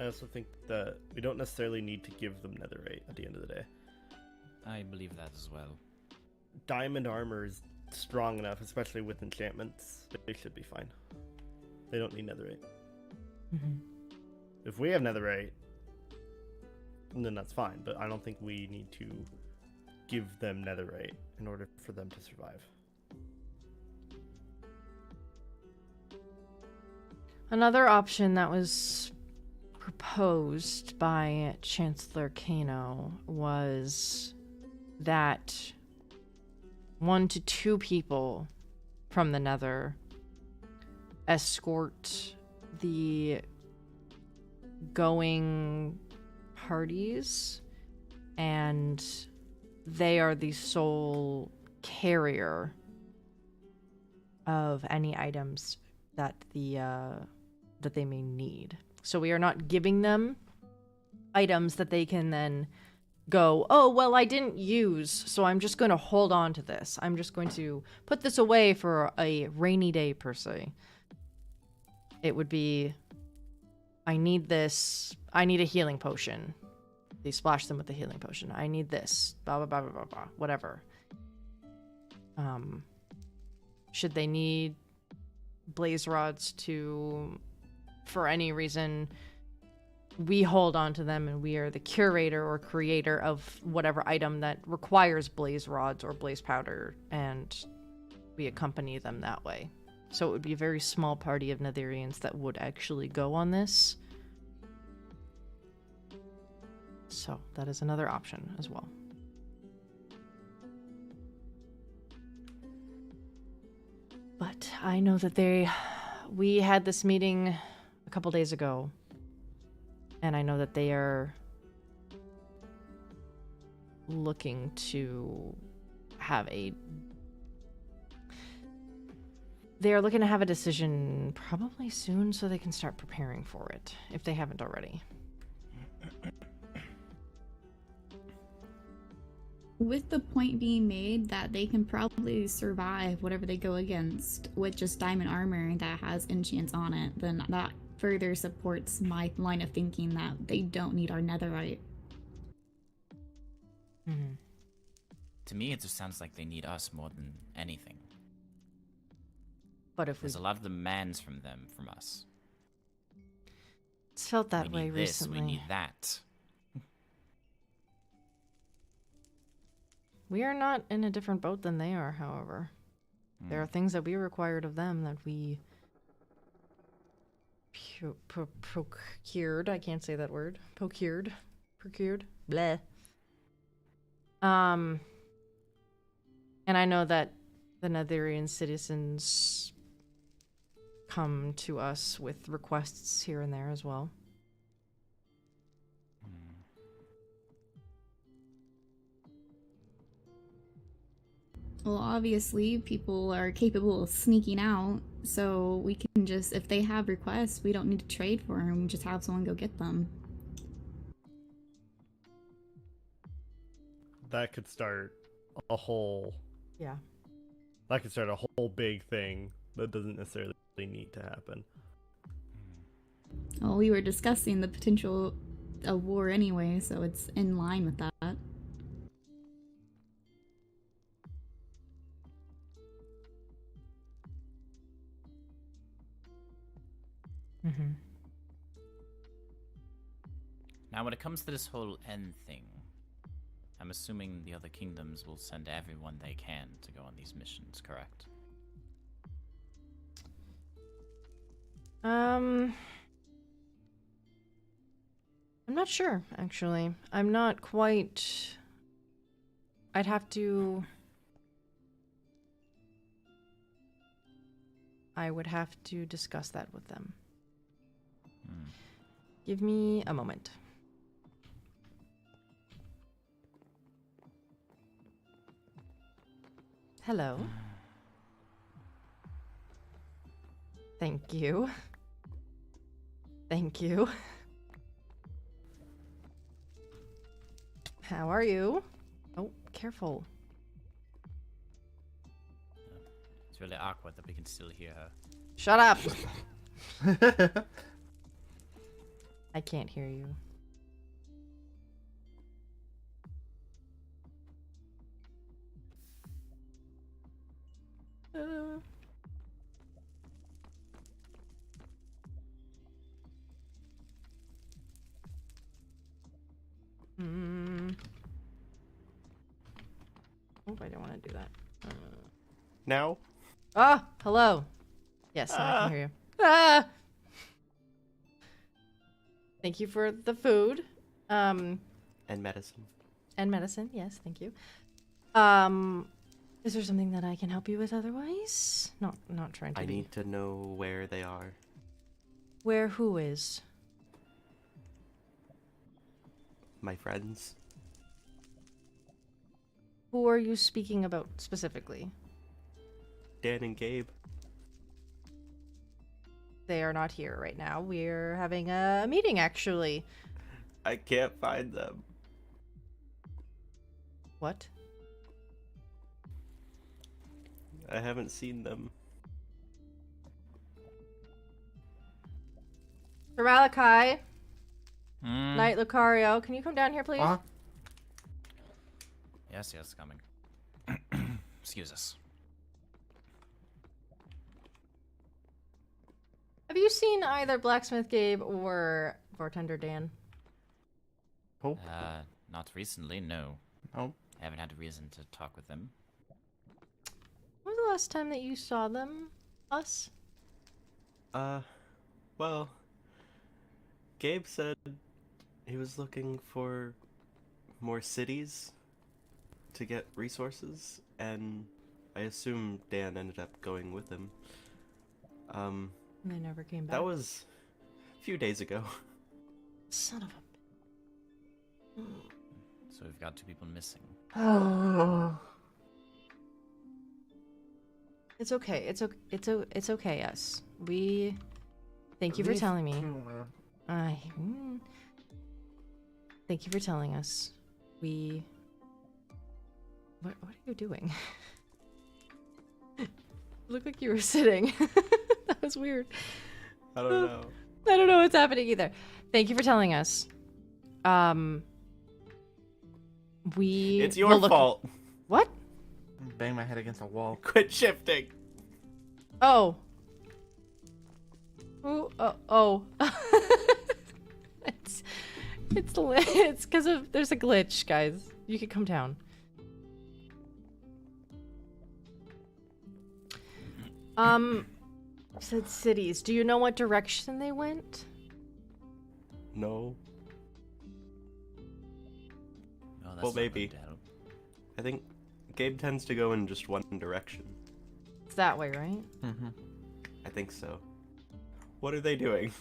I also think that we don't necessarily need to give them netherite at the end of the day. I believe that as well. Diamond armor is strong enough, especially with enchantments. They should be fine. They don't need netherite. Mm-hmm. If we have netherite, then that's fine, but I don't think we need to give them netherite in order for them to survive. Another option that was proposed by Chancellor Kano was that 1 to 2 people from the Nether escort the going parties, and they are the sole carrier of any items that that they may need. So we are not giving them items that they can then go, oh, well, I didn't use, so I'm just going to hold on to this. I'm just going to put this away for a rainy day, per se. It would be, I need this. I need a healing potion. They splash them with the healing potion. I need this. Blah, blah, blah, blah, blah, blah. Whatever. Should they need blaze rods to, for any reason, we hold on to them and we are the curator or creator of whatever item that requires blaze rods or blaze powder, and we accompany them that way. So it would be a very small party of Netherians that would actually go on this. So that is another option as well. But I know that we had this meeting a couple days ago, and I know that they are looking to have a decision probably soon so they can start preparing for it, if they haven't already. With the point being made that they can probably survive whatever they go against with just diamond armor that has enchants on it, then that further supports my line of thinking that they don't need our netherite. Mm-hmm. To me, it just sounds like they need us more than anything. But if There's a lot of demands from them, from us. It's felt that we way need recently. We need that. We are not in a different boat than they are, however. There are things that we required of them that we procured. I can't say that word. Procured. Bleh. And I know that the Netherian citizens come to us with requests here and there as well. Well, obviously, people are capable of sneaking out, so we can just, if they have requests, we don't need to trade for them, just have someone go get them. That could start a whole. Yeah. That could start a whole big thing that doesn't necessarily need to happen. Well, we were discussing the potential of war anyway, so it's in line with that. Mm-hmm. Now, when it comes to this whole end thing, I'm assuming the other kingdoms will send everyone they can to go on these missions, correct? I'm not sure, actually. I'm not quite... I'd have to... I would have to discuss that with them. Hmm. Give me a moment. Hello. Thank you. Thank you. How are you? Oh, careful. It's really awkward that we can still hear her. Shut up! I can't hear you. Oh, I don't want to do that. Now? Ah, hello. Yes, now I can hear you. Ah! Thank you for the food. And medicine. And medicine. Yes, thank you. Is there something that I can help you with otherwise? Not trying to I be... need to know where they are. Where who is? My friends. Who are you speaking about specifically? Dan and Gabe. They are not here right now. We're having a meeting, actually. I can't find them. What? I haven't seen them. Sir Malachi, Hmm. Knight Lucario, can you come down here, please? Huh? Yes, coming. Excuse us. Have you seen either Blacksmith Gabe or Bartender Dan? Oh, Not recently, no. no. I haven't had a reason to talk with them. When was the last time that you saw them? Us? Well, Gabe said he was looking for more cities to get resources, and I assume Dan ended up going with him. They never came back. That was a few days ago. Son of a... So we've got 2 people missing. It's okay. It's okay, us. We... Thank you for telling me. Thank you for telling us. We... What are you doing? Looked like you were sitting. That was weird. I don't know. I don't know what's happening either. Thank you for telling us. We... It's your will look- fault. What? Bang my head against a wall. Quit shifting. Oh. Ooh, oh. it's because of there's a glitch, guys. You can come down. Said cities. Do you know what direction they went? No. Oh, that's Well, not maybe. going to help. I think Gabe tends to go in just one direction. It's that way, right? Mm-hmm. I think so. What are they doing?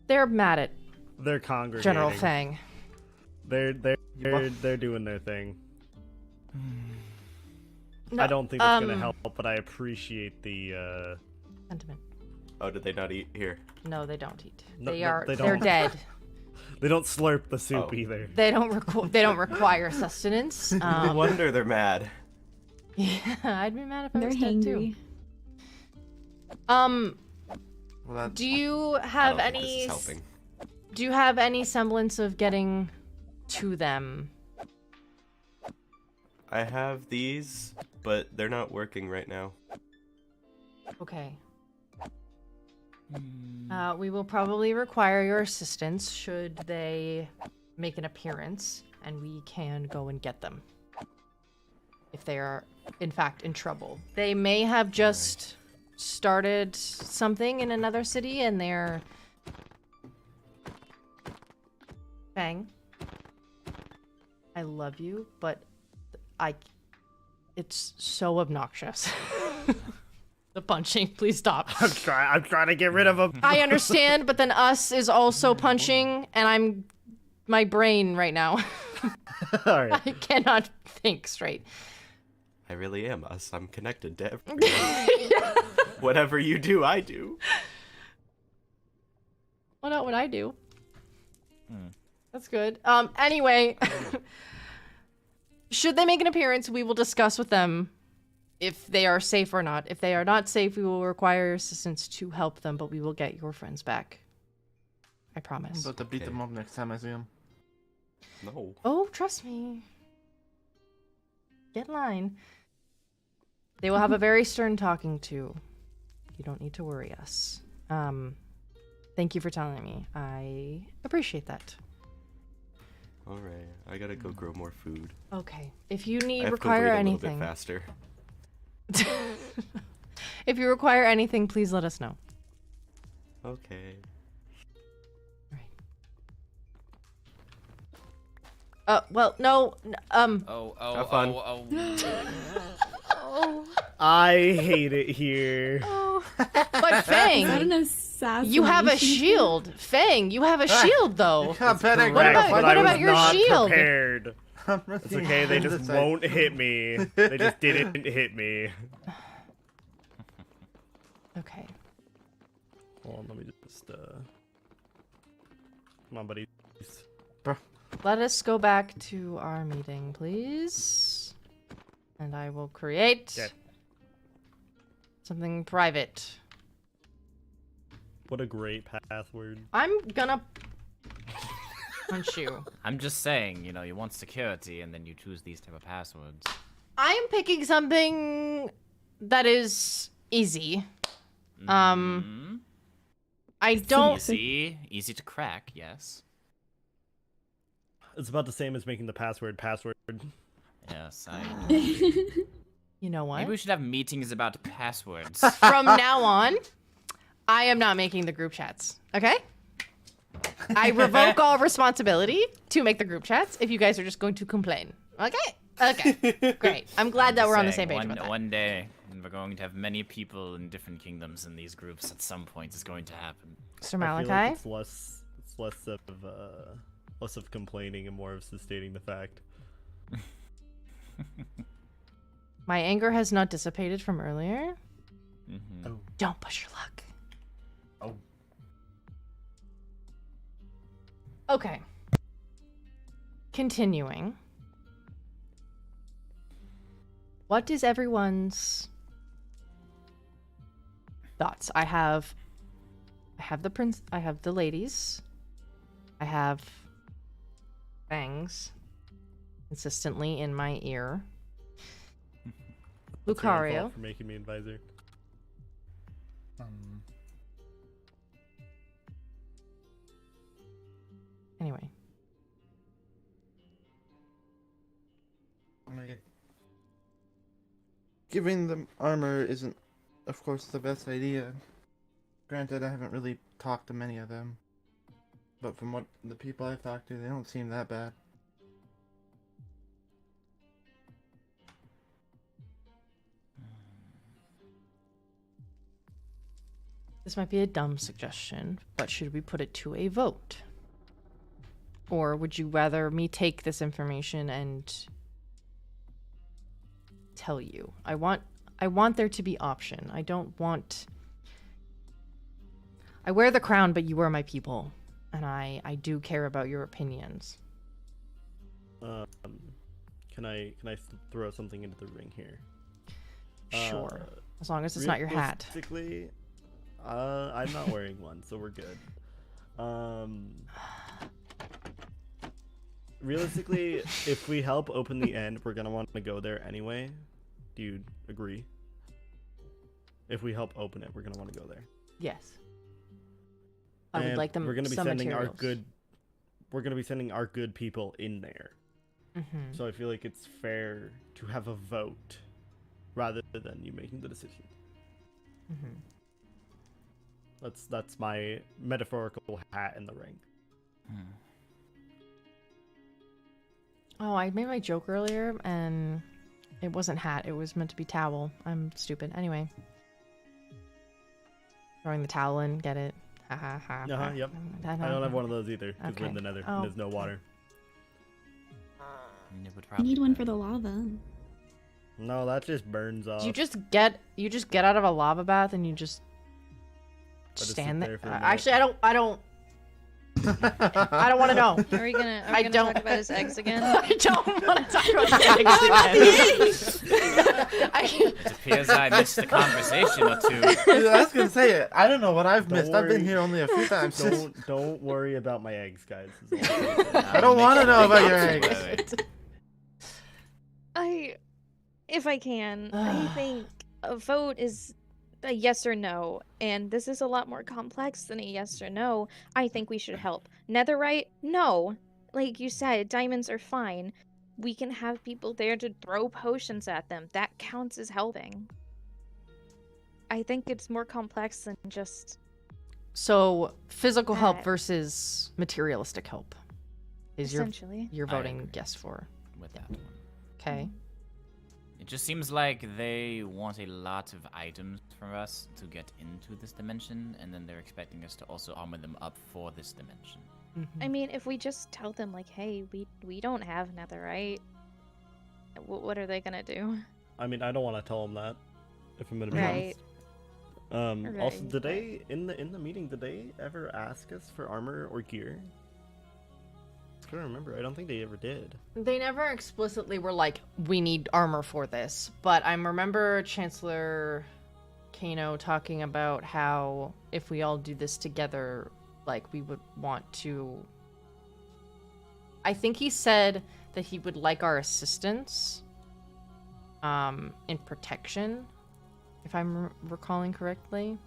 They're mad at They're congregating. General Fang. They're doing their thing. No, I don't think that's gonna help, but I appreciate the. Sentiment. Oh, did they not eat here? No, they don't eat. No, They no, are. they They're don't. dead. They don't slurp the soup Oh. either. They don't require sustenance. No wonder they're mad. Yeah, I'd be mad if I They're was dead hangry. too. Well, that, Do you I have don't think this any? is helping. Do you have any semblance of getting to them? I have these, but they're not working right now. Okay. Hmm. We will probably require your assistance should they make an appearance, and we can go and get them. If they are, in fact, in trouble. They may have just started something in another city, and they're... Fang, I love you, but it's so obnoxious. The punching, please stop. I'm trying to get rid of them. I understand, but then us is also punching, and my brain right now. All right. I cannot think straight. I really am us. I'm connected to everyone. Whatever you do, I do. Well, not what I do. Hmm. That's good. Anyway, should they make an appearance, we will discuss with them if they are safe or not. If they are not safe, we will require your assistance to help them, but we will get your friends back. I I'm promise. about to beat Okay. them up next time I see them. No. Oh, trust me. Get in line. They will have a very stern talking to. You don't need to worry us. Thank you for telling me. I appreciate that. Alright, I gotta go grow more food. Okay. If you I need have require to wait a anything. little bit faster. If you require anything, please let us know. Okay. Well, no. Have fun. Oh. I hate it here. Oh. But Is that an Fang, assassination? you have a shield. Fang, you have a shield, though. Yeah, better What about- Correct, what but I about was your not shield? prepared. I'm really It's okay, they just this side. won't hit me. They just didn't hit me. Okay. Hold on, let me just, Come on, buddy. Let us go back to our meeting, please. And I will create Okay. something private. What a great password. I'm gonna punch you. I'm just saying, you know, you want security and then you choose these type of passwords. I am picking something that is easy. Mhm. I don't. Easy to crack, yes. It's about the same as making the password. Yes, I. You know what? Maybe we should have meetings about passwords. From now on, I am not making the group chats. Okay? I revoke all responsibility to make the group chats if you guys are just going to complain. Okay? Okay. Great. I'm glad that we're on the same page about that. One day, and we're going to have many people in different kingdoms in these groups. At some point, it's going to happen. Sir I feel like Malachi? it's less of complaining and more of stating the fact. My anger has not dissipated from earlier. Mm-hmm. Don't push your luck. Oh. Okay. Continuing. What is everyone's thoughts? I have the ladies. I have Fangs consistently in my ear. That's your own fault Lucario. for making me advisor. Anyway. Giving them armor isn't, of course, the best idea. Granted, I haven't really talked to many of them. But from what the people I've talked to, they don't seem that bad. This might be a dumb suggestion, but should we put it to a vote? Or would you rather me take this information and tell you. I want there to be option. I don't want. I wear the crown, but you are my people, and I do care about your opinions. Can I throw something into the ring here? Sure, as long as it's not your hat. Realistically, I'm not wearing one, so we're good. Realistically, if we help open the end, we're gonna want to go there anyway. Do you agree? If we help open it, we're gonna want to go there. Yes. I would And like them. We're gonna be some sending materials. We're gonna be sending our good people in there. Mhm. So I feel like it's fair to have a vote rather than you making the decision. Mhm. That's my metaphorical hat in the ring. Oh, I made my joke earlier, and it wasn't hat. It was meant to be towel. I'm stupid. Anyway. Throwing the towel in, get it? Ha ha ha. Uh-huh, yep. I don't have one of those either, because we're in the nether, Oh, and there's no okay. water. It would I probably need one be for the lava. No, that just burns off. You just get out of a lava bath and you just just stand sit there. there for a minute. Actually, I don't I don't want to know. Are we gonna I don't- talk about his eggs again? I don't want to talk about eggs again. It appears I missed a conversation or two. I was gonna say it. I don't know what I've Don't missed. I've been worry. here only a few times. Don't worry about my eggs, guys. is all I'm saying. I don't wanna know about your eggs. If I can, I think a vote is a yes or no, and this is a lot more complex than a yes or no. I think we should help. Netherite? No. Like you said, diamonds are fine. We can have people there to throw potions at them. That counts as helping. I think it's more complex than just... So, physical help That- versus materialistic help is essentially. you're I voting agree. yes for. With that one. Okay. It just seems like they want a lot of items from us to get into this dimension, and then they're expecting us to also armor them up for this dimension. I mean, if we just tell them, like, hey, we don't have netherite, what are they gonna do? I mean, I don't want to tell them that. If I'm gonna be Right. honest. Also, Right, did they in the meeting? Did they ever ask us for armor or gear? I can't remember. I don't think they ever did. They never explicitly were like, we need armor for this, but I remember Chancellor Kano talking about how if we all do this together, like, we would want to... I think he said that he would like our assistance in protection, if I'm recalling correctly.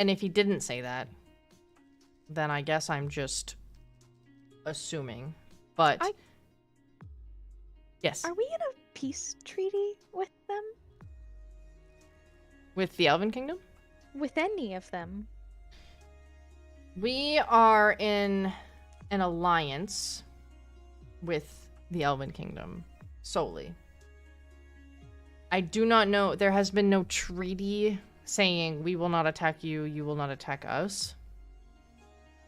And if he didn't say that, then I guess I'm just assuming. But yes, Are we in a peace treaty with them? with the Elven Kingdom, With any of them? we are in an alliance with the Elven Kingdom solely. I do not know. There has been no treaty saying we will not attack you, you will not attack us.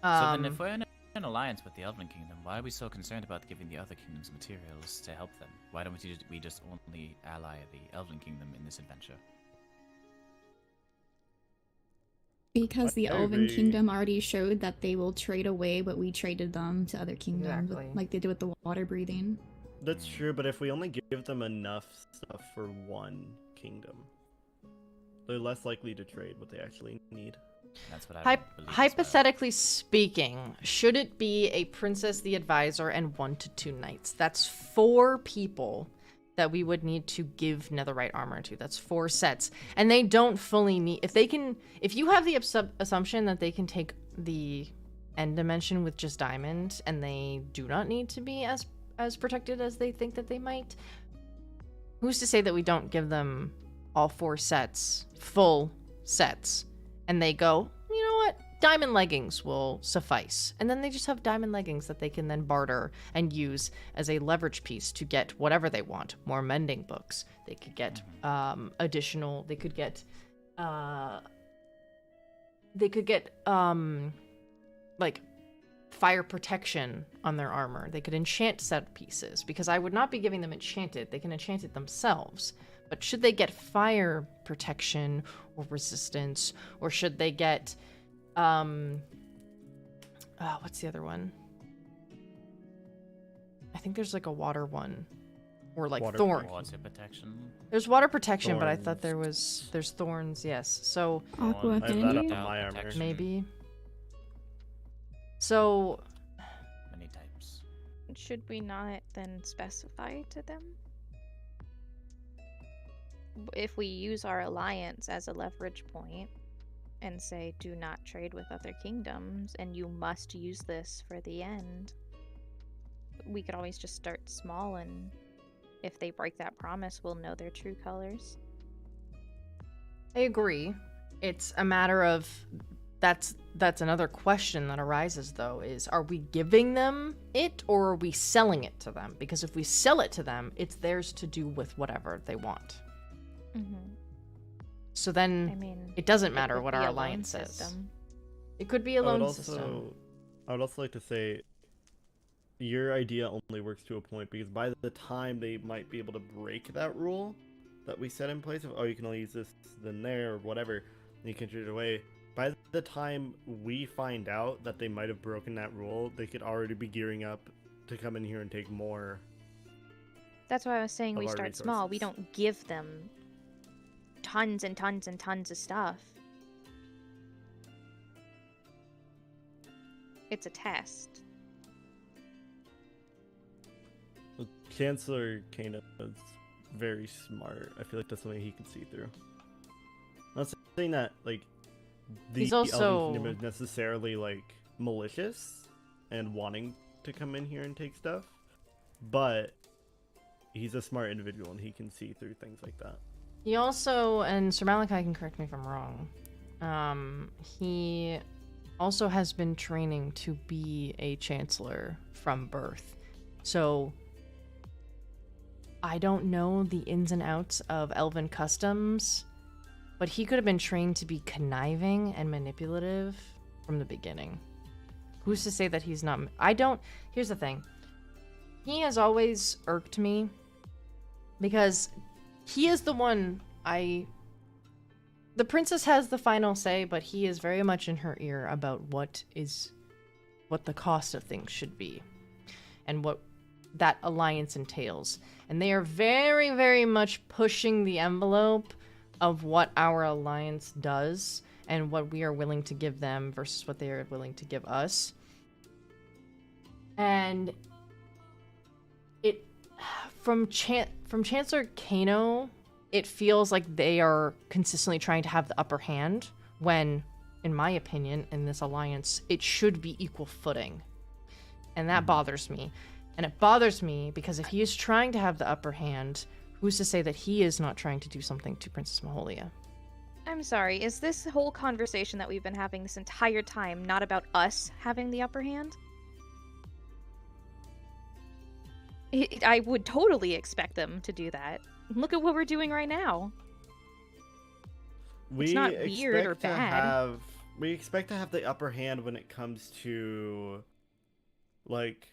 So then if we're in an alliance with the Elven Kingdom, why are we so concerned about giving the other kingdoms materials to help them? Why don't we just only ally the Elven Kingdom in this adventure? Because the Elven Maybe. Kingdom already showed that they will trade away what we traded them to other kingdoms, Exactly. like they did with the water breathing. That's true, but if we only give them enough stuff for one kingdom, they're less likely to trade what they actually need. That's what I believe as well. Hypothetically speaking, should it be a princess, the advisor, and 1 to 2 knights? That's 4 people that we would need to give netherite armor to. That's 4 sets, and they don't fully need. If you have the assumption that they can take the end dimension with just diamond, and they do not need to be as protected as they think that they might, who's to say that we don't give them all 4 sets, full sets, and they go, you know what, diamond leggings will suffice, and then they just have diamond leggings that they can then barter and use as a leverage piece to get whatever they want. More mending books, they could get additional, they could get like fire protection on their armor. They could enchant set pieces, because I would not be giving them enchanted. They can enchant it themselves. But should they get fire protection or resistance, or should they get, what's the other one? I think there's like a water one, or like Water thorn. Water protection. There's water protection, but I thought Thorns. there's thorns. Yes, so Aqua I have that affinity? up on my armor. Protection. maybe. So Many types. Should we not then specify to them? If we use our alliance as a leverage point and say, do not trade with other kingdoms, and you must use this for the end, we could always just start small, and if they break that promise, we'll know their true colors. I agree. It's a matter of that's another question that arises, though, is are we giving them it or are we selling it to them? Because if we sell it to them, it's theirs to do with whatever they want. Mm-hmm. So then I mean, it doesn't it matter could what be our a loan alliance is. system. It could be a loan system. I would also like to say your idea only works to a point, because by the time they might be able to break that rule that we set in place of, oh, you can only use this then there or whatever, and you can trade it away, by the time we find out that they might have broken that rule, they could already be gearing up to come in here and take more. That's why I was saying Of we our start small. We resources. don't give them tons and tons and tons of stuff. It's a test. Chancellor Kano is very smart. I feel like that's something he can see through. I'm not saying that like the He's Elven also- Kingdom is necessarily like malicious and wanting to come in here and take stuff, but he's a smart individual and he can see through things like that. He also, and Sir Malachi can correct me if I'm wrong, he also has been training to be a chancellor from birth. So I don't know the ins and outs of elven customs, but he could have been trained to be conniving and manipulative from the beginning. Who's to say that he's not? Here's the thing. He has always irked me because he is the one the princess has the final say, but he is very much in her ear about what the cost of things should be and what that alliance entails. And they are very, very much pushing the envelope of what our alliance does and what we are willing to give them versus what they are willing to give us. And it from Chancellor Kano, it feels like they are consistently trying to have the upper hand when, in my opinion, in this alliance, it should be equal footing. And that bothers me. And it bothers me because if he is trying to have the upper hand, who's to say that he is not trying to do something to Princess Maholia? I'm sorry, is this whole conversation that we've been having this entire time not about us having the upper hand? I would totally expect them to do that. Look at what we're doing right now. We not weird or expect to bad. We expect to have the upper hand when it comes to like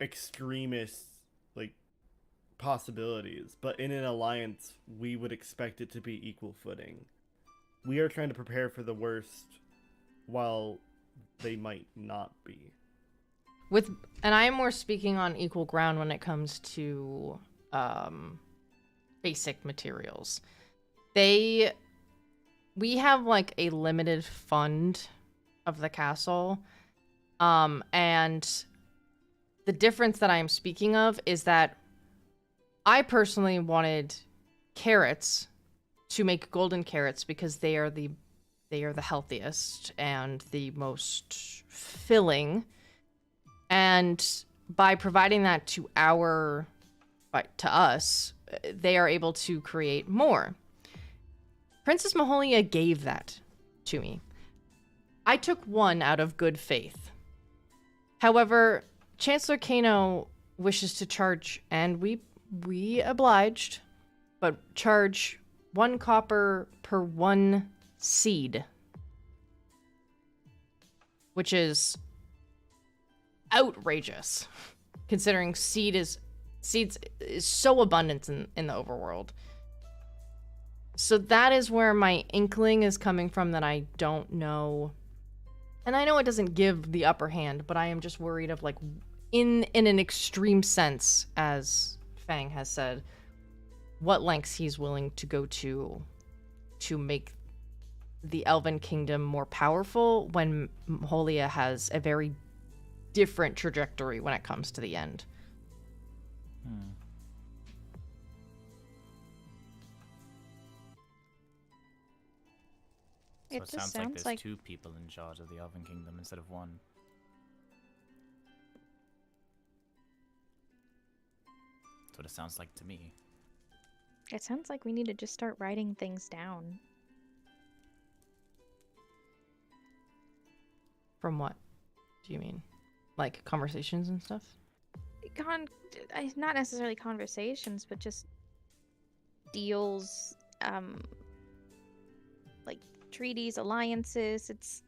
extremist like possibilities, but in an alliance we would expect it to be equal footing. We are trying to prepare for the worst while they might not be. And I am more speaking on equal ground when it comes to basic materials. We have like a limited fund of the castle, and the difference that I am speaking of is that I personally wanted carrots to make golden carrots because they are the healthiest and the most filling. And by providing that to us, they are able to create more. Princess Maholia gave that to me. I took one out of good faith. However, Chancellor Kano wishes to charge, and we obliged, but charge 1 copper per 1 seed, which is outrageous, considering seeds is so abundant in the overworld. So that is where my inkling is coming from, that I don't know. And I know it doesn't give the upper hand, but I am just worried of, like, in an extreme sense, as Fang has said, what lengths he's willing to go to make the Elven Kingdom more powerful when Holia has a very different trajectory when it comes to the end. So It it just sounds like sounds there's like 2 people in charge of the Elven Kingdom instead of 1. That's what it sounds like to me. it sounds like we need to just start writing things down. From what do you mean? Like conversations and stuff? Not necessarily conversations, but just deals, like treaties, alliances. It's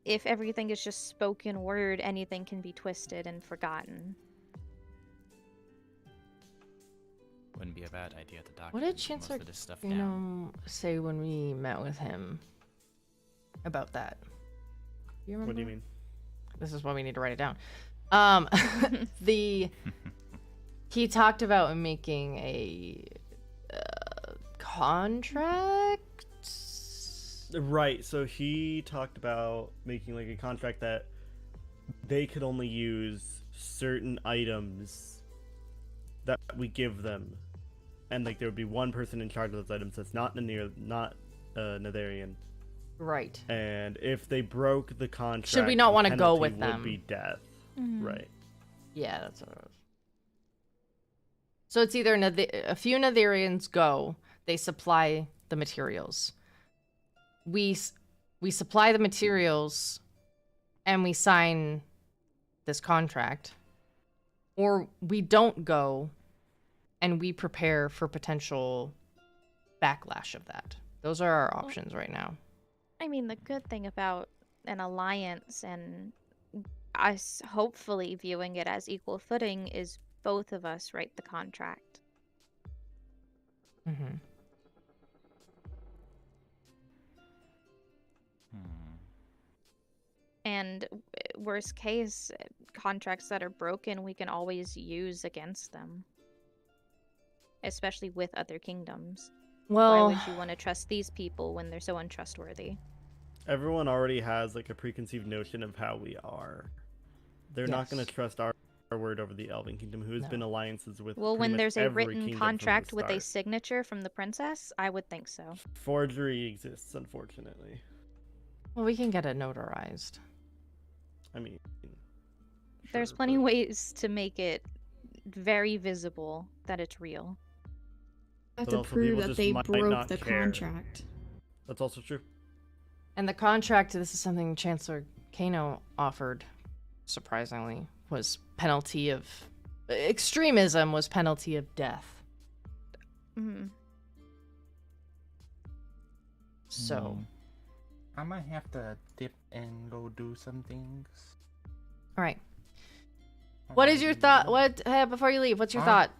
if everything is just spoken word, anything can be twisted and forgotten. Wouldn't be a bad idea to document What did most Chancellor, of this stuff you down. know, say when we met with him about that? Do you remember? What do you mean? This is why we need to write it down. He talked about making a contract. Right, so he talked about making like a contract that they could only use certain items that we give them, and like there would be one person in charge of those items that's not Netherian. Right. And if they broke the contract, Should we not the wanna go penalty with would them? be death. Mhm. Right. Yeah, that's what it was. So it's either a few Netherians go, they supply the materials. We supply the materials, and we sign this contract, or we don't go, and we prepare for potential backlash of that. Those are our options right now. I mean, the good thing about an alliance and us hopefully viewing it as equal footing is both of us write the contract. Mm-hmm. And worst case, contracts that are broken, we can always use against them. Especially with other kingdoms. Well, Why would you want to trust these people when they're so untrustworthy? Everyone already has like a preconceived notion of how we are. They're not going Yes. to trust our word over the Elven Kingdom, who has No. been alliances with. Well, pretty when much there's a every written kingdom from the contract with a start. signature from the princess, I would think so. Forgery exists, unfortunately. well, we can get it notarized. I mean, There's sure, plenty but- ways to make it very visible that it's real. Have But to also prove people that just they might broke not the care. contract. That's also true. And the contract, this is something Chancellor Kano offered, surprisingly, was penalty of extremism was penalty of death. Mm. So, I might have to dip and go do some things. all right. What is your thought? What before you leave? What's your thought?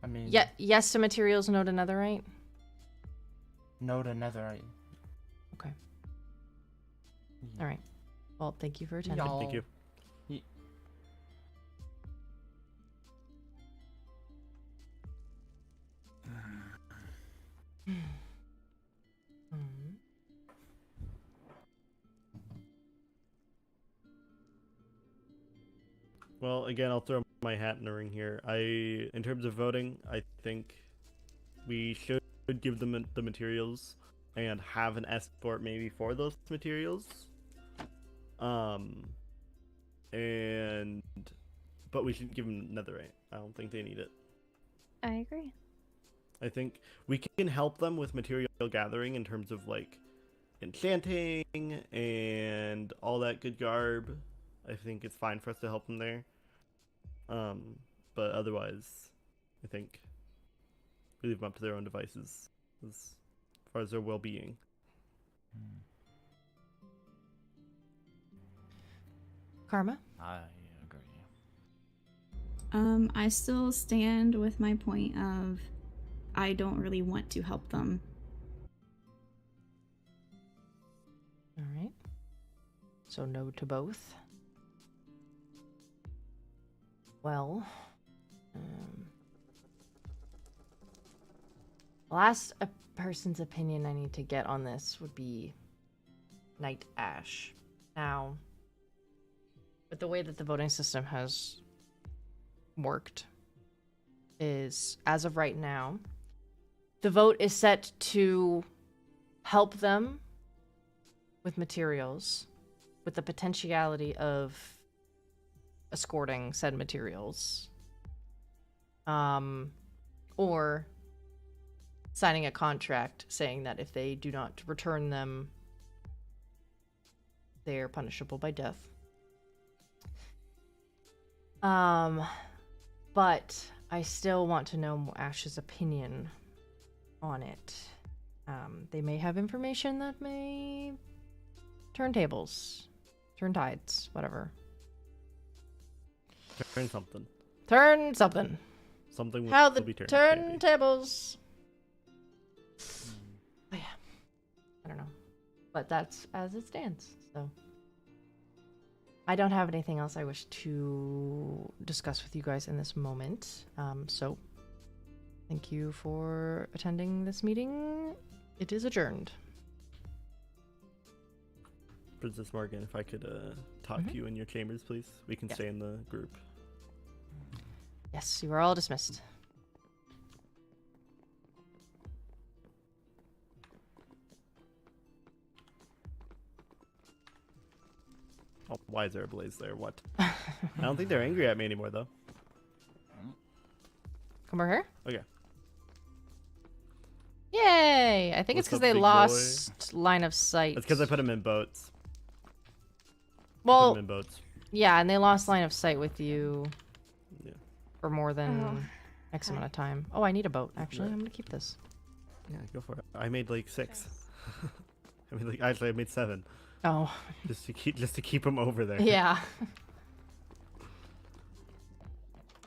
I mean, Yeah, yes to materials, no to netherite. no to netherite. Okay. All right. Well, thank you for attending. Y'all. Thank you. Mhm. Well, again, I'll throw my hat in the ring here. In terms of voting, I think we should give them the materials and have an escort maybe for those materials. But we should give them netherite. I don't think they need it. I agree. I think we can help them with material gathering in terms of like enchanting and all that good garb. I think it's fine for us to help them there. But otherwise, I think we leave them up to their own devices as far as their well-being. Karma? I agree. I still stand with my point of I don't really want to help them. All right. So no to both. Well, last person's opinion I need to get on this would be Knight Ash. Now, with the way that the voting system has worked, is as of right now, the vote is set to help them with materials, with the potentiality of escorting said materials, or signing a contract saying that if they do not return them, they are punishable by death. But I still want to know Ash's opinion on it. They may have information that may turn tables, turn tides, whatever. Turn something. Turn something. Something will, How will the be turned. maybe. turntables. Oh yeah. I don't know. But that's as it stands. So I don't have anything else I wish to discuss with you guys in this moment. So thank you for attending this meeting. It is adjourned. Princess Morgan, if I could talk to you in your chambers, please. We can Yeah. stay in the group. Yes, you are all dismissed. Oh, why is there a blaze there? What? I don't think they're angry at me anymore, though. Come over here. Okay. Yay! I think it's What's because up, they big lost line of sight. That's because I put them in boats. Put Well, them in boats. yeah, and they lost line of sight with you Yeah. for more than Oh, X okay. amount of time. Oh, I need a boat. Actually, Right. I'm gonna keep this. Yeah, go for it. I made like 6. I mean, like actually, I made 7 Oh, just to keep them over there. yeah.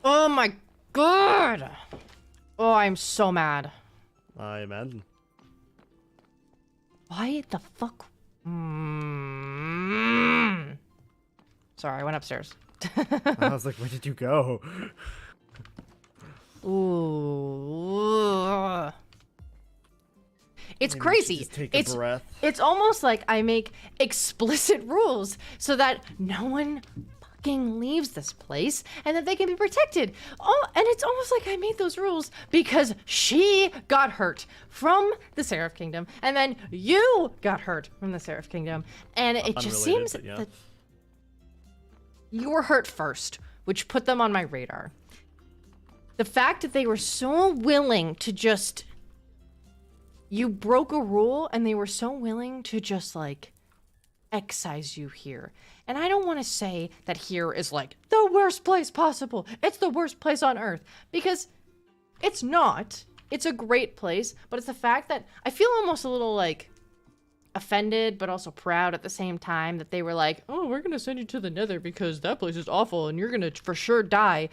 Oh my god! Oh, I'm so mad. I imagine. Why the fuck? Sorry, I went upstairs. I was like, where did you go? Ooh. It's Maybe we should crazy. just take a It's breath. it's almost like I make explicit rules so that no one fucking leaves this place and that they can be protected. Oh, and it's almost like I made those rules because she got hurt from the Seraph Kingdom and then you got hurt from the Seraph Kingdom. And it just Unrelated, seems but yeah. that you were hurt first, which put them on my radar. The fact that they were so willing to just... You broke a rule and they were so willing to just, like, excise you here. And I don't want to say that here is, like, the worst place possible. It's the worst place on Earth. Because it's not. It's a great place. But it's the fact that I feel almost a little, like, offended but also proud at the same time that they were like, oh, we're going to send you to the Nether because that place is awful and you're going to for sure die.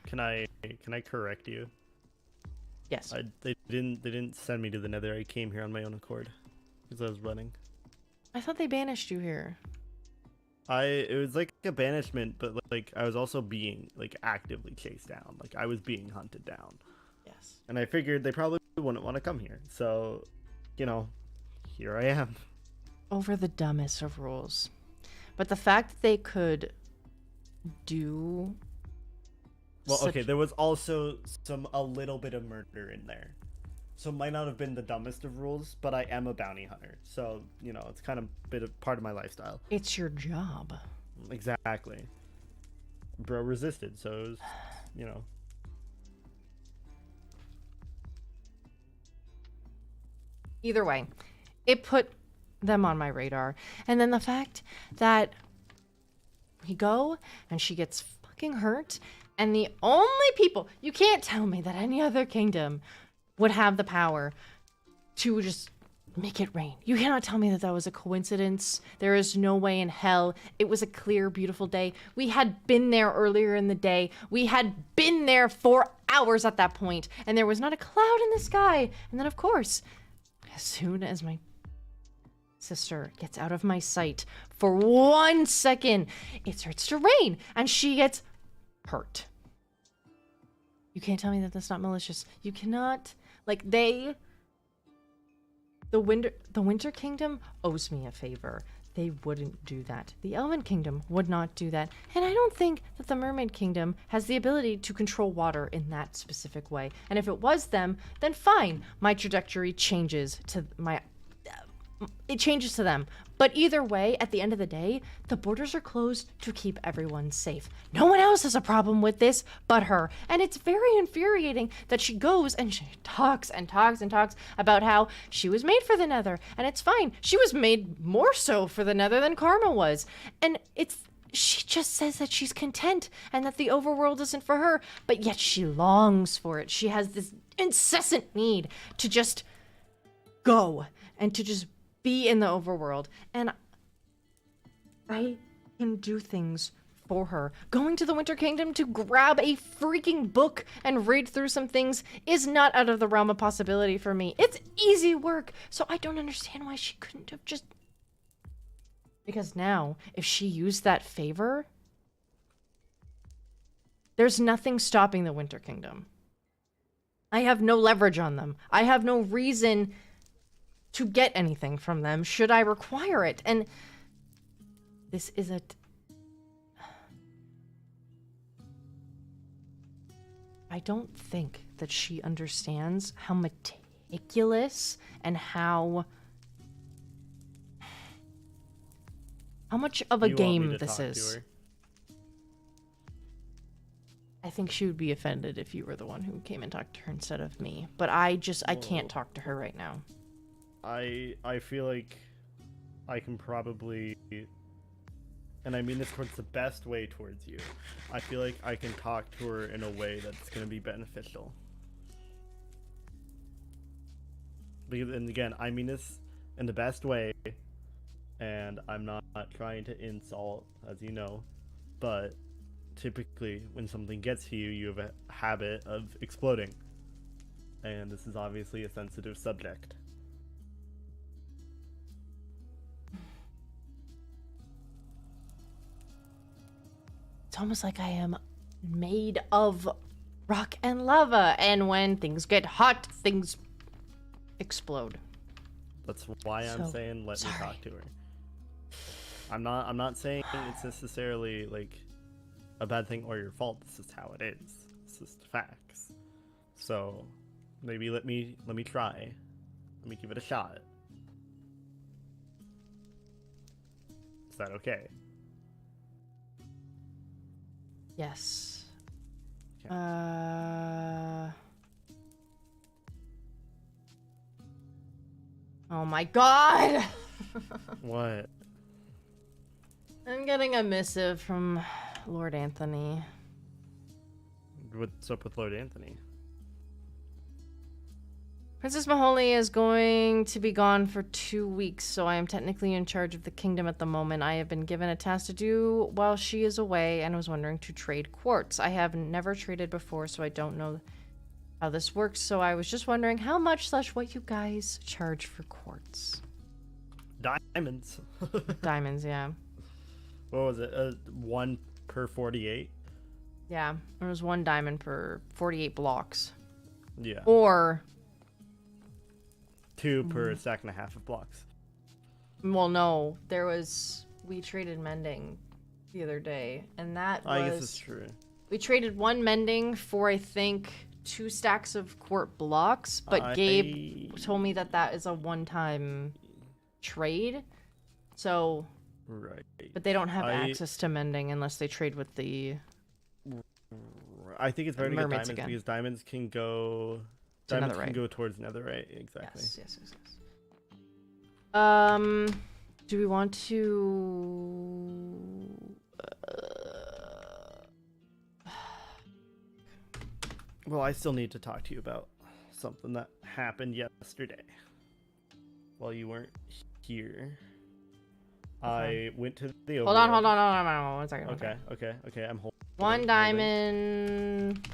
Can I correct you? Yes. They didn't send me to the Nether. I came here on my own accord because I was running. I thought they banished you here. It was like a banishment, but like I was also being like actively chased down. Like I was being hunted down, Yes. and I figured they probably wouldn't want to come here. So, you know, here I am. Over the dumbest of rules. But the fact that they could do... Well, such- okay, there was also a little bit of murder in there. So it might not have been the dumbest of rules, but I am a bounty hunter. So, you know, it's kind of part of my lifestyle. It's your job. Exactly. Bro resisted, so it was, you know. Either way, it put them on my radar. And then the fact that we go and she gets fucking hurt, and the only people, you can't tell me that any other kingdom would have the power to just make it rain. You cannot tell me that that was a coincidence. There is no way in hell. It was a clear, beautiful day. We had been there earlier in the day. We had been there for hours at that point, and there was not a cloud in the sky. And then, of course, as soon as my sister gets out of my sight for 1 second, it starts to rain, and she gets hurt. You can't tell me that that's not malicious. You cannot, like, the Winter Kingdom owes me a favor. They wouldn't do that. The Elven Kingdom would not do that. And I don't think that the Mermaid Kingdom has the ability to control water in that specific way. And if it was them, then fine. My trajectory changes to it changes to them. But either way, at the end of the day, the borders are closed to keep everyone safe. No one else has a problem with this but her. And it's very infuriating that she goes and she talks and talks and talks about how she was made for the Nether. And it's fine. She was made more so for the Nether than Karma was. And she just says that she's content and that the overworld isn't for her, but yet she longs for it. She has this incessant need to just go and to just be in the overworld. And I can do things for her. Going to the Winter Kingdom to grab a freaking book and read through some things is not out of the realm of possibility for me. It's easy work. So I don't understand why she couldn't have just... Because now, if she used that favor, there's nothing stopping the Winter Kingdom. I have no leverage on them. I have no reason to get anything from them should I require it. And this is I don't think that she understands how meticulous and how much of a You want me game to this talk to is. her? I think she would be offended if you were the one who came and talked to her instead of me. But I can't talk to her right now. I feel like I can probably, and I mean this towards the best way towards you, I feel like I can talk to her in a way that's going to be beneficial. Because, and again, I mean this in the best way, and I'm not trying to insult, as you know, but typically when something gets to you, you have a habit of exploding. And this is obviously a sensitive subject. It's almost like I am made of rock and lava, and when things get hot, things explode. That's why I'm So, saying let me sorry. talk to her. I'm not saying it's necessarily like a bad thing or your fault. This is how it is. It's just facts. So maybe let me try. Let me give it a shot. Is that okay? Yes. Okay. Oh my god! What? I'm getting a missive from Lord Anthony. What's up with Lord Anthony? Princess Mahoney is going to be gone for 2 weeks, so I am technically in charge of the kingdom at the moment. I have been given a task to do while she is away and was wondering to trade quartz. I have never traded before, so I don't know how this works, so I was just wondering how much / what you guys charge for quartz. Diamonds. Diamonds, yeah. What was it? 1 per 48? Yeah, there was 1 diamond per 48 blocks. Yeah. Or, 2 per stack and a half of blocks. well, no, we traded mending the other day, and that was... I guess it's true. We traded 1 mending for, I think, 2 stacks of quart blocks, but Gabe told me that that is a one-time trade. So, Right. but they don't have access to mending unless they trade with the I think it's better to get mermaids diamonds again. because diamonds can go. To Diamonds can netherite. go towards netherite. Exactly. Yes. Do we want to? Well, I still need to talk to you about something that happened yesterday. while you weren't here, I went to the Hold on, overworld. hold on, 1 second. Okay. I'm holding. One diamond.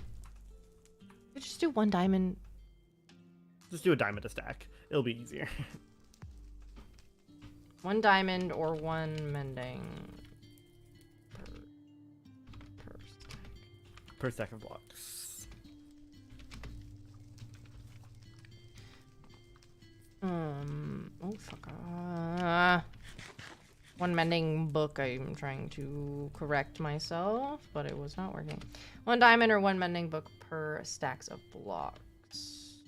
We just do 1 diamond. Just do a diamond a stack. It'll be easier. 1 diamond or 1 mending per stack. Per stack of blocks. Oh fuck. 1 mending book. I'm trying to correct myself, but it was not working. 1 diamond or 1 mending book per stacks of blocks.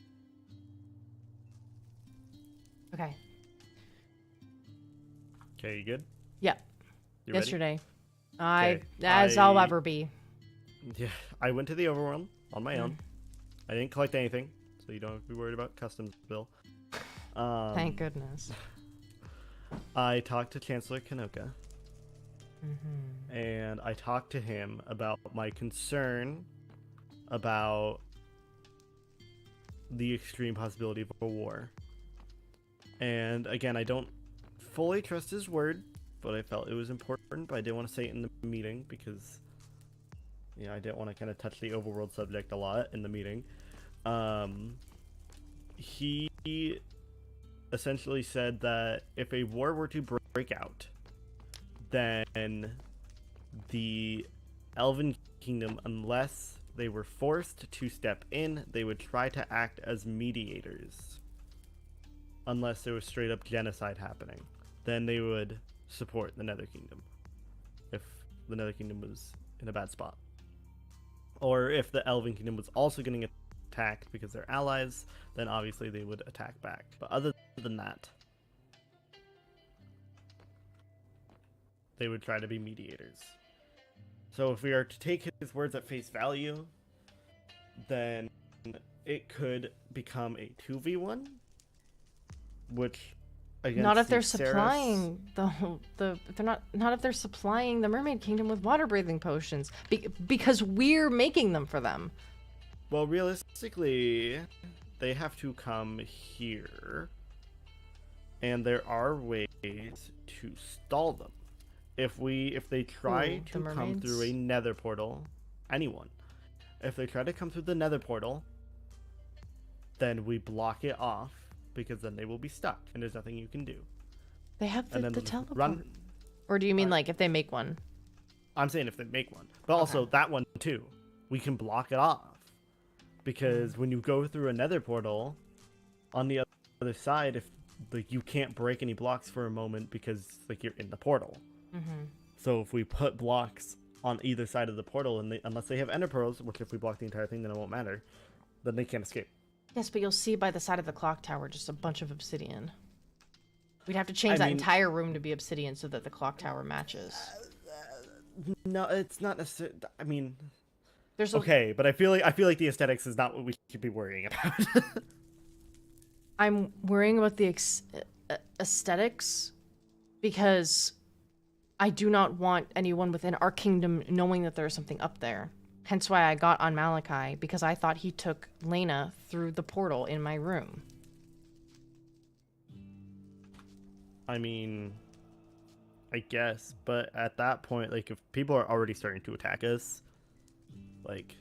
Okay. Okay, you good? Yeah. You ready? Yesterday. Okay, As I'll ever be. Yeah, I went to the overworld on my own. I didn't collect anything, so you don't have to be worried about customs bill. Thank goodness. I talked to Chancellor Kanoka, Mm-hmm. and I talked to him about my concern about the extreme possibility of a war. And again, I don't fully trust his word, but I felt it was important, but I didn't want to say it in the meeting because, you know, I didn't want to kind of touch the overworld subject a lot in the meeting. He essentially said that if a war were to break out, then the Elven Kingdom, unless they were forced to step in, they would try to act as mediators. Unless there was straight up genocide happening, then they would support the Nether Kingdom if the Nether Kingdom was in a bad spot. Or if the Elven Kingdom was also getting attacked because they're allies, then obviously they would attack back. But other than that, they would try to be mediators. So if we are to take his words at face value, then it could become a 2v1, which against Not if they're the Ceres- supplying not if they're supplying the Mermaid Kingdom with water breathing potions because we're making them for them. Well, realistically, they have to come here, and there are ways to stall them. If they try Who, to the come through a mermaids? nether portal, anyone, if they try to come through the nether portal, then we block it off, because then they will be stuck, and there's nothing you can do. They have And then the they'll teleport. run. Or do you mean like if they make one? I'm saying if they make one, but also that one too, we can block it off, because when you go through a nether portal, on the other side, if like you can't break any blocks for a moment because like you're in the portal. Mm-hmm. So if we put blocks on either side of the portal, and unless they have ender pearls, which if we block the entire thing, then it won't matter, then they can't escape. Yes, but you'll see by the side of the clock tower just a bunch of obsidian. We'd have to change I that mean- entire room to be obsidian so that the clock tower matches. No, it's not necessarily. I mean, There's a, okay, but I feel like the aesthetics is not what we should be worrying about. I'm worrying about the aesthetics because I do not want anyone within our kingdom knowing that there's something up there. Hence why I got on Malachi, because I thought he took Lena through the portal in my room. I mean, I guess, but at that point, like, if people are already starting to attack us, like,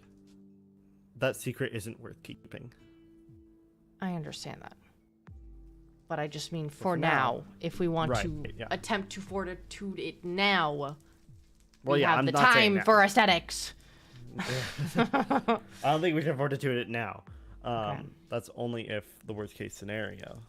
that secret isn't worth keeping. I understand that. But I just mean for for now, now. if we want Right, to yeah. attempt to fortitude it now, Well, we yeah, have I'm the not saying time that. for aesthetics. I don't think we should fortitude it now. Okay. That's only if the worst case scenario.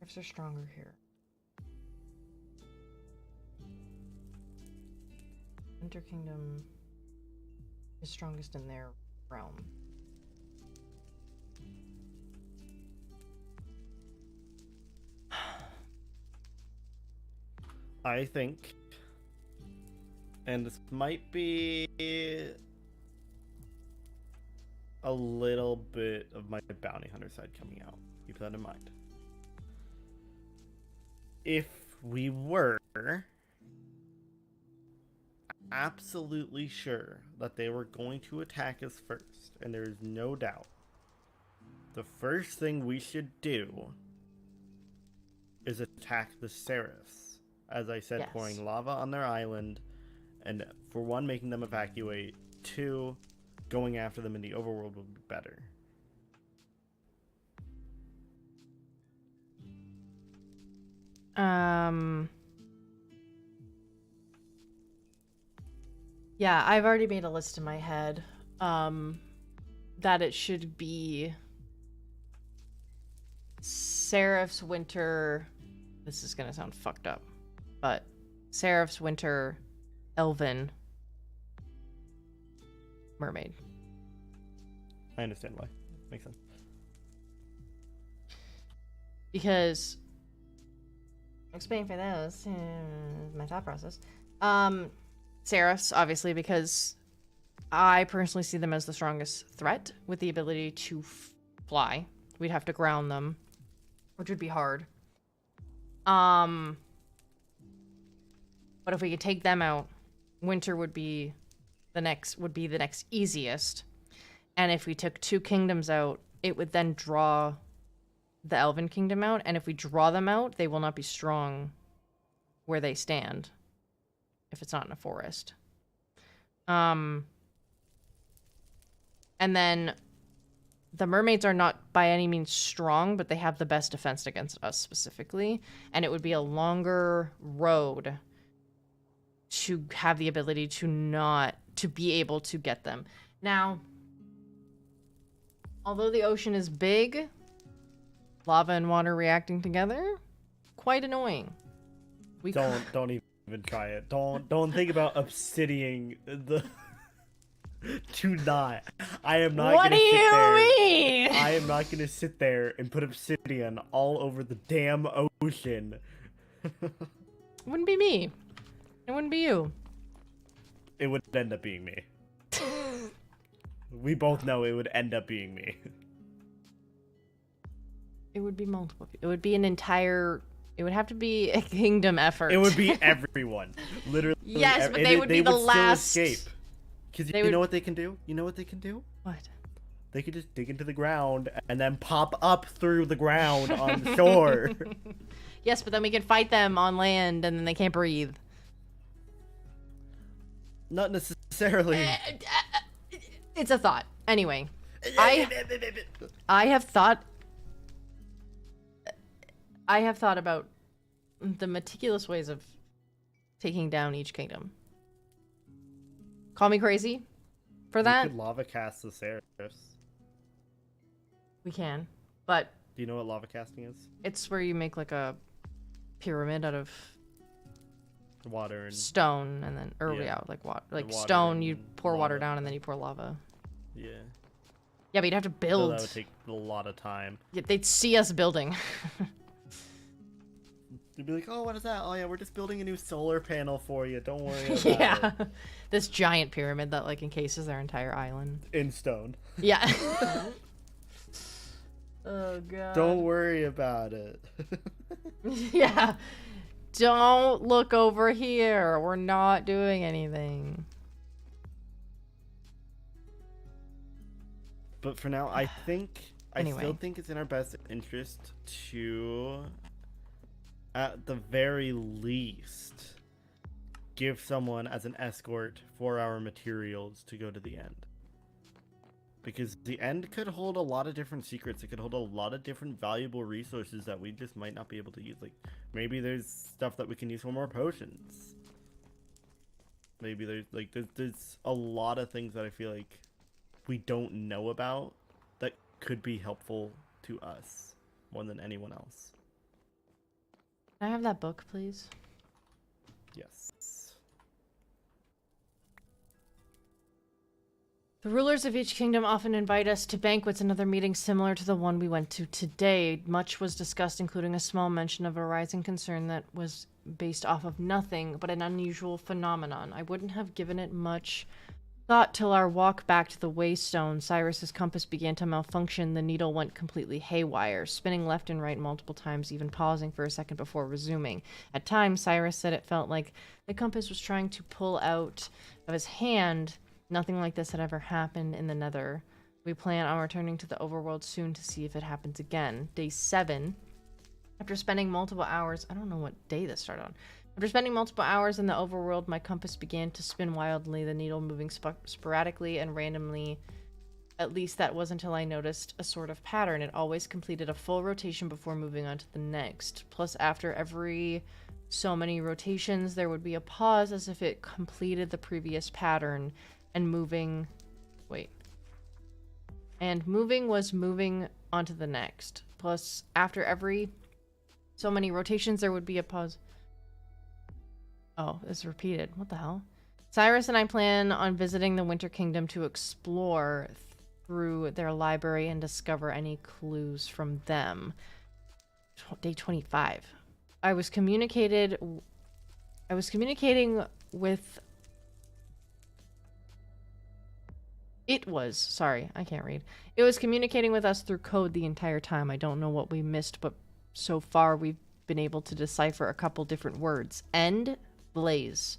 If they're stronger here. Winter Kingdom is strongest in their realm. I think, and this might be a little bit of my bounty hunter side coming out. Keep that in mind. if we were absolutely sure that they were going to attack us first, and there is no doubt, the first thing we should do is attack the Seraphs. As I said, Yes. pouring lava on their island, and for one, making them evacuate. Two, going after them in the overworld would be better. Yeah, I've already made a list in my head. That it should be Seraph's Winter. This is gonna sound fucked up, but Seraph's Winter, Elven, Mermaid. I understand why. Makes sense. Because I'll explain for those my thought process. Seraphs, obviously, because I personally see them as the strongest threat with the ability to fly. We'd have to ground them, which would be hard. But if we could take them out, Winter would be the next easiest. And if we took two kingdoms out, it would then draw the Elven Kingdom out, and if we draw them out, they will not be strong where they stand if it's not in a forest. And then the mermaids are not by any means strong, but they have the best defense against us specifically, and it would be a longer road to have the ability to be able to get them. Now, although the ocean is big, lava and water reacting together, quite annoying. Don't even try it. Don't think about obsidian the. Do not. I am not. What do gonna sit you there. mean? I am not gonna sit there and put obsidian all over the damn ocean. It wouldn't be me. It wouldn't be you. It would end up being me. We both know it would end up being me. It would be multiple. It would be an entire. It would have to be a kingdom effort. It would be everyone, literally. Yes, but and they would be the still last- escape. Because They you would- know what they can do? You know what they can do? What? They could just dig into the ground and then pop up through the ground on the shore. Yes, but then we can fight them on land, and then they can't breathe. Not necessarily. It's a thought. Anyway, I have thought. I have thought about the meticulous ways of taking down each kingdom. Call me crazy for that. We could lava cast the Seraphs. We can, but Do you know what lava casting is? it's where you make like a pyramid out of Water and stone, and then Yeah. like water, like water stone. You and pour water lava. down, and then you pour lava. yeah. Yeah, but you'd have to So build. that would take a lot of time. Yeah, they'd see us building. They'd be like, "Oh, what is that? Oh yeah, we're just building a new solar panel for you. Don't worry about Yeah, it." this giant pyramid that like encases their entire island. In stone. Yeah. Oh god. Don't worry about it. Yeah. Don't look over here. We're not doing anything. But for now, I Anyway. still think it's in our best interest to, at the very least, give someone as an escort for our materials to go to the end. Because the end could hold a lot of different secrets. It could hold a lot of different valuable resources that we just might not be able to use. Like, maybe there's stuff that we can use for more potions. Maybe there's a lot of things that I feel like we don't know about that could be helpful to us more than anyone else. Can I have that book, please? Yes. The rulers of each kingdom often invite us to banquets and other meetings similar to the one we went to today. Much was discussed, including a small mention of a rising concern that was based off of nothing but an unusual phenomenon. I wouldn't have given it much thought till our walk back to the Waystone. Cyrus's compass began to malfunction. The needle went completely haywire, spinning left and right multiple times, even pausing for a second before resuming. At times, Cyrus said it felt like the compass was trying to pull out of his hand. Nothing like this had ever happened in the Nether. We plan on returning to the overworld soon to see if it happens again. Day 7. After spending multiple hours... I don't know what day this started on. After spending multiple hours in the overworld, my compass began to spin wildly, the needle moving sporadically and randomly. At least that was until I noticed a sort of pattern. It always completed a full rotation before moving on to the next. Plus, after every so many rotations, there would be a pause as if it completed the previous pattern, and moving... Wait. And moving was moving onto the next. Plus, after every so many rotations, there would be a pause. Oh, it's repeated. What the hell? Cyrus and I plan on visiting the Winter Kingdom to explore through their library and discover any clues from them. Day 25. I was communicating with... Sorry, I can't read. It was communicating with us through code the entire time. I don't know what we missed, but so far we've been able to decipher a couple different words. End, blaze.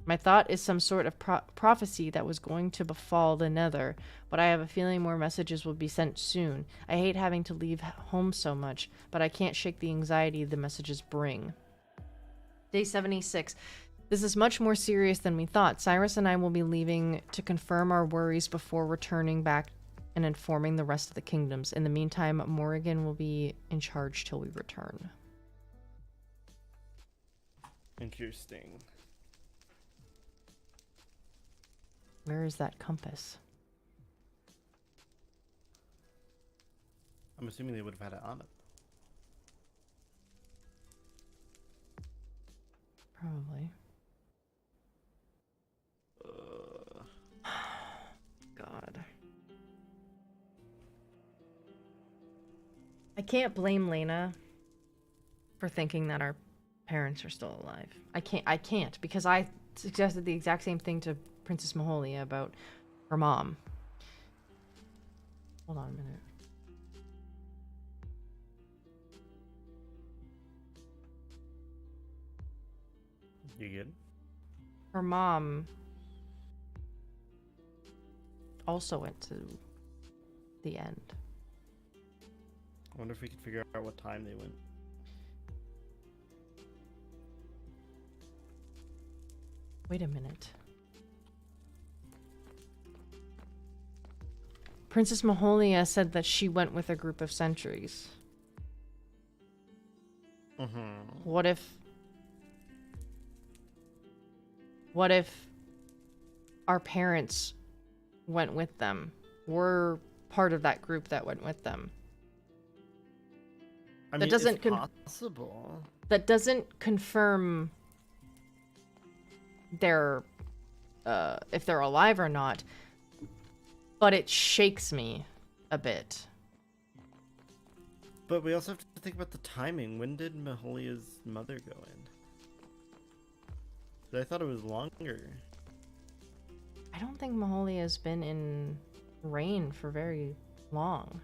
My thought is some sort of prophecy that was going to befall the Nether, but I have a feeling more messages will be sent soon. I hate having to leave home so much, but I can't shake the anxiety the messages bring. Day 76. This is much more serious than we thought. Cyrus and I will be leaving to confirm our worries before returning back and informing the rest of the kingdoms. In the meantime, Morrigan will be in charge till we return. Interesting. Where is that compass? I'm assuming they would have had it on it. Probably. God. I can't blame Lena for thinking that our parents are still alive. I can't because I suggested the exact same thing to Princess Maholia about her mom. Hold on a minute. You good? Her mom also went to the end. I wonder if we could figure out what time they went. Wait a minute. Princess Maholia said that she went with a group of sentries. Mm-hmm. What if our parents went with them? We're part of that group that went with them. I That mean, doesn't it's possible. That doesn't confirm their if they're alive or not, but it shakes me a bit. But we also have to think about the timing. When did Maholia's mother go in? I thought it was longer. I don't think Maholia's been in reign for very long.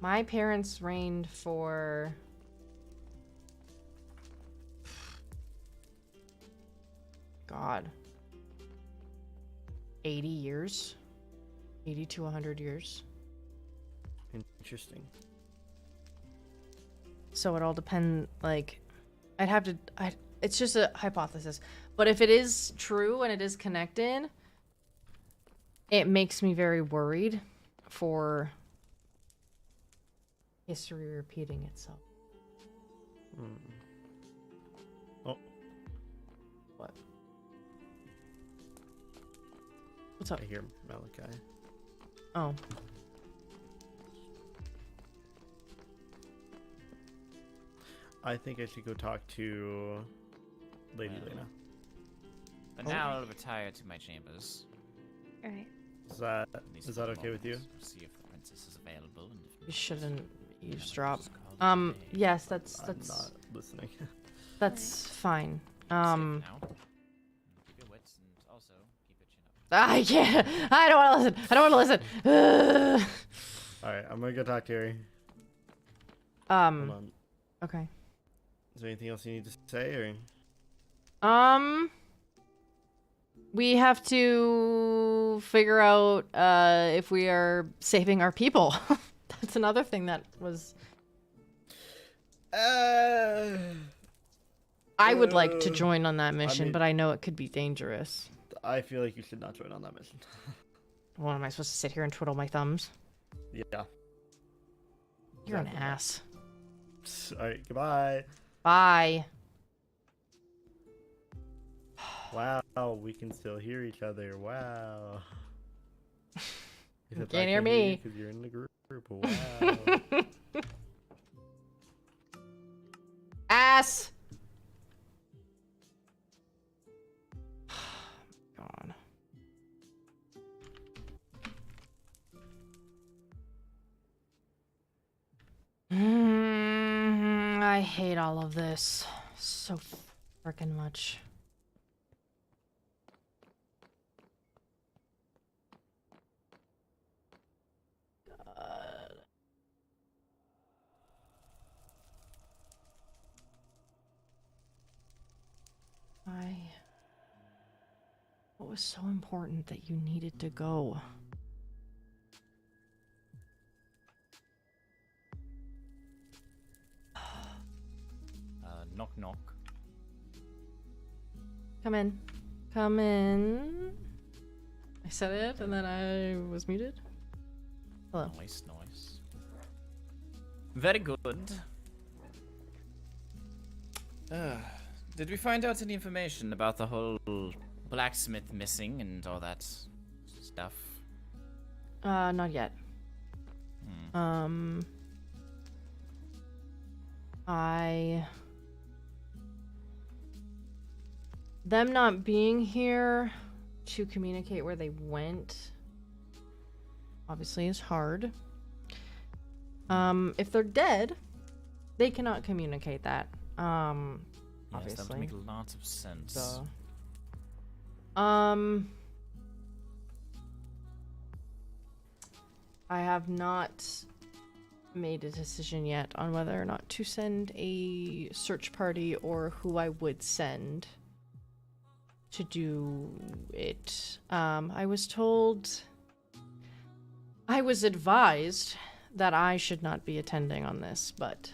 My parents reigned for... God. 80 years? 80 to 100 years. Interesting. So it all depends, like... it's just a hypothesis. But if it is true and it is connected, it makes me very worried for history repeating itself. Oh. What? What's up? I hear Malachi. Oh. I think I should go talk to Lady Lena. But now I'll retire to my chambers. Alright. Is that okay with you? See if the princess is available. And if You shouldn't eavesdrop. just call it a day. Yes, I'm that's not listening. that's fine. Safe now. Keep your wits and also keep your chin up. I can't. I don't want to listen. I don't want to listen. All right, I'm gonna go talk to Harry. Hold on. Okay. Is there anything else you need to say, or? We have to figure out if we are saving our people. That's another thing that was. I would like to join on that mission, mean- but I know it could be dangerous. I feel like you should not join on that mission. What am I supposed to sit here and twiddle my thumbs? Yeah. You're an Exactly. ass. All right. Goodbye. Bye. Wow, we can still hear each other. Wow. Except I Can't hear me. because you're in the group. Wow. Ass. God. I hate all of this so freaking much. God. What was so important that you needed to go? Knock knock. Come in. Come in. I said it and then I was muted. Hello. Nice, nice. Very good. Did we find out any information about the whole blacksmith missing and all that stuff? Not yet. Them not being here to communicate where they went obviously is hard. If they're dead, they cannot communicate that. Yes, that would Obviously. make lots of sense. So, I have not made a decision yet on whether or not to send a search party or who I would send to do it. I was advised that I should not be attending on this, but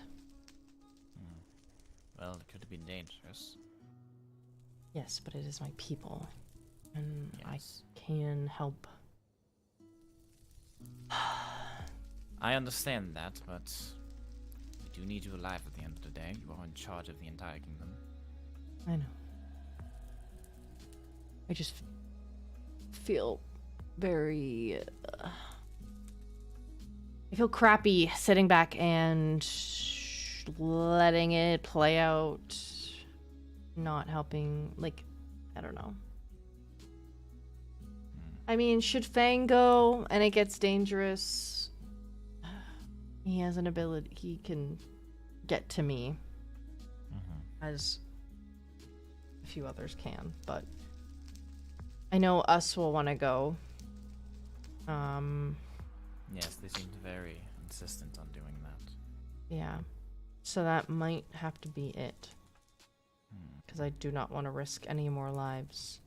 Well, it could have been dangerous. yes, but it is my people, and Yes. I can help. I understand that, but we do need you alive at the end of the day. You are in charge of the entire kingdom. I know. I just feel very. I feel crappy sitting back and letting it play out, not helping. Like, I don't know. I mean, should Fang go and it gets dangerous, he has an ability. He can get to me, as a few others can, but I know us will want to go. Yes, they seemed very insistent on doing that. Yeah. So that might have to be it. Because I do not want to risk any more lives.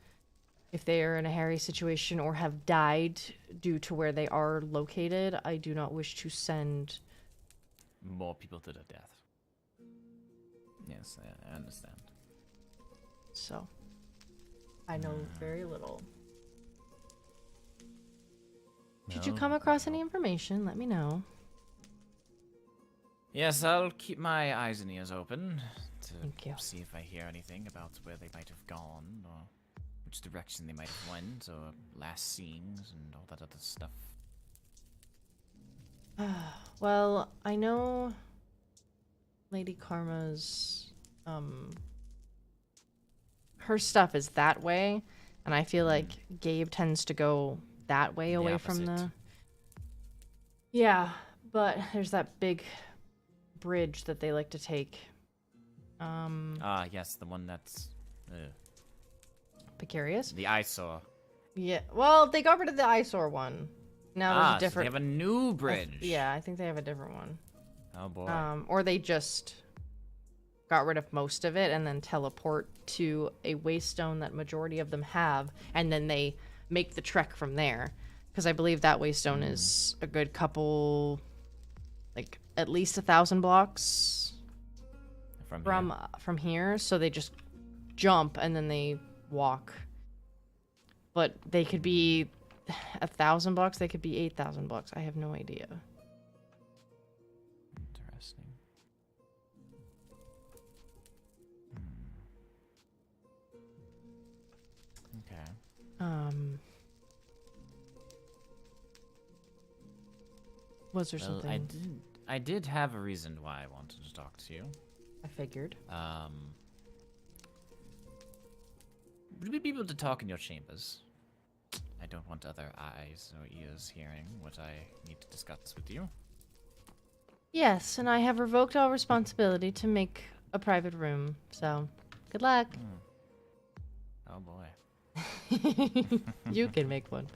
If they are in a hairy situation or have died due to where they are located, I do not wish to send. More people to their death. Yes, I understand. So. I know very little. Should you No, come across no. any information, let me know. Yes, I'll keep my eyes and ears open Thank you. to see if I hear anything about where they might have gone or which direction they might have went or last scenes and all that other stuff. Well, I know Lady Karma's her stuff is that way, and I feel like Gabe tends to go that way away from the opposite. Yeah, but there's that big bridge that they like to take. Ah, yes, the one that's Ugh. Precarious? The eyesore. Yeah. Well, they got rid of the eyesore one. Now there's a So different. they have a new I bridge. yeah, I think they have a different one. Oh boy. Or they just got rid of most of it and then teleport to a waystone that majority of them have, and then they make the trek from there. Because I believe that waystone is a good couple, like at least 1,000 blocks from here. So they just jump and then they walk. But they could be 1,000 blocks. They could be 8,000 blocks. I have no idea. Interesting. Okay. Was there Well, something? I did have a reason why I wanted to talk to you. I figured. Would we be able to talk in your chambers? I don't want other eyes or ears hearing what I need to discuss with you. Yes, and I have revoked all responsibility to make a private room. So, good luck. Oh boy. You can make one.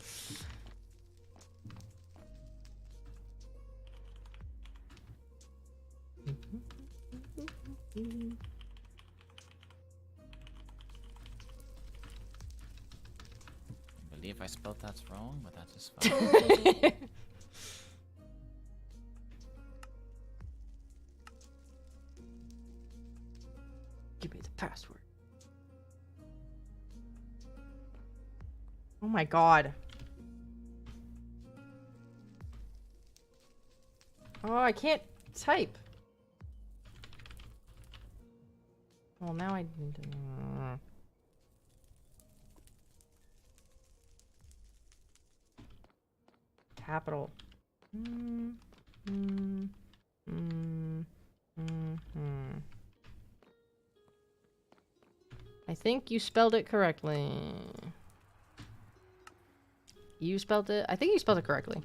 I believe I spelled that wrong, but that is fine. Give me the password. Oh my god. Oh, I can't type. Well, now I need to... Capital. I think you spelled it correctly. You spelled it? I think you spelled it correctly.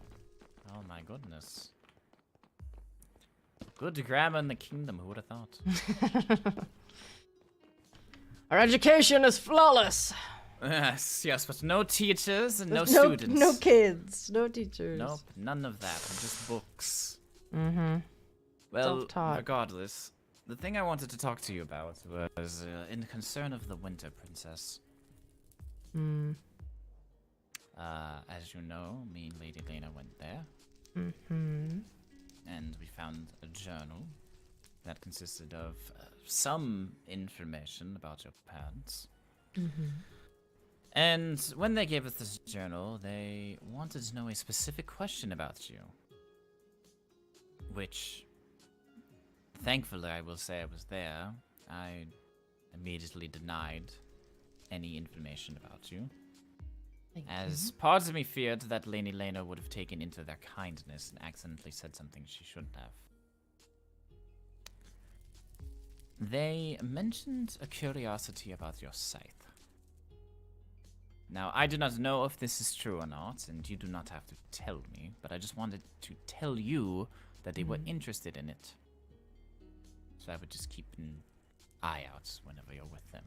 Oh my goodness. Good grammar in the kingdom, who would have thought? Our education is flawless. Yes, yes, but no teachers and no There's students. No kids, no teachers. Nope, none of that. Just books. Mm-hmm. Well, Self-taught. regardless, the thing I wanted to talk to you about was in concern of the Winter Princess. As you know, me and Lady Lena went there, Mm-hmm. and we found a journal that consisted of some information about your parents. Mm-hmm. And when they gave us this journal, they wanted to know a specific question about you. Which, thankfully, I will say I was there. I immediately denied any information about you, as parts of me feared that Lady Lena would have taken into their kindness and accidentally said something she shouldn't have. They mentioned a curiosity about your scythe. Now, I do not know if this is true or not, and you do not have to tell me, but I just wanted to tell you that they were interested in it. So I would just keep an eye out whenever you're with them.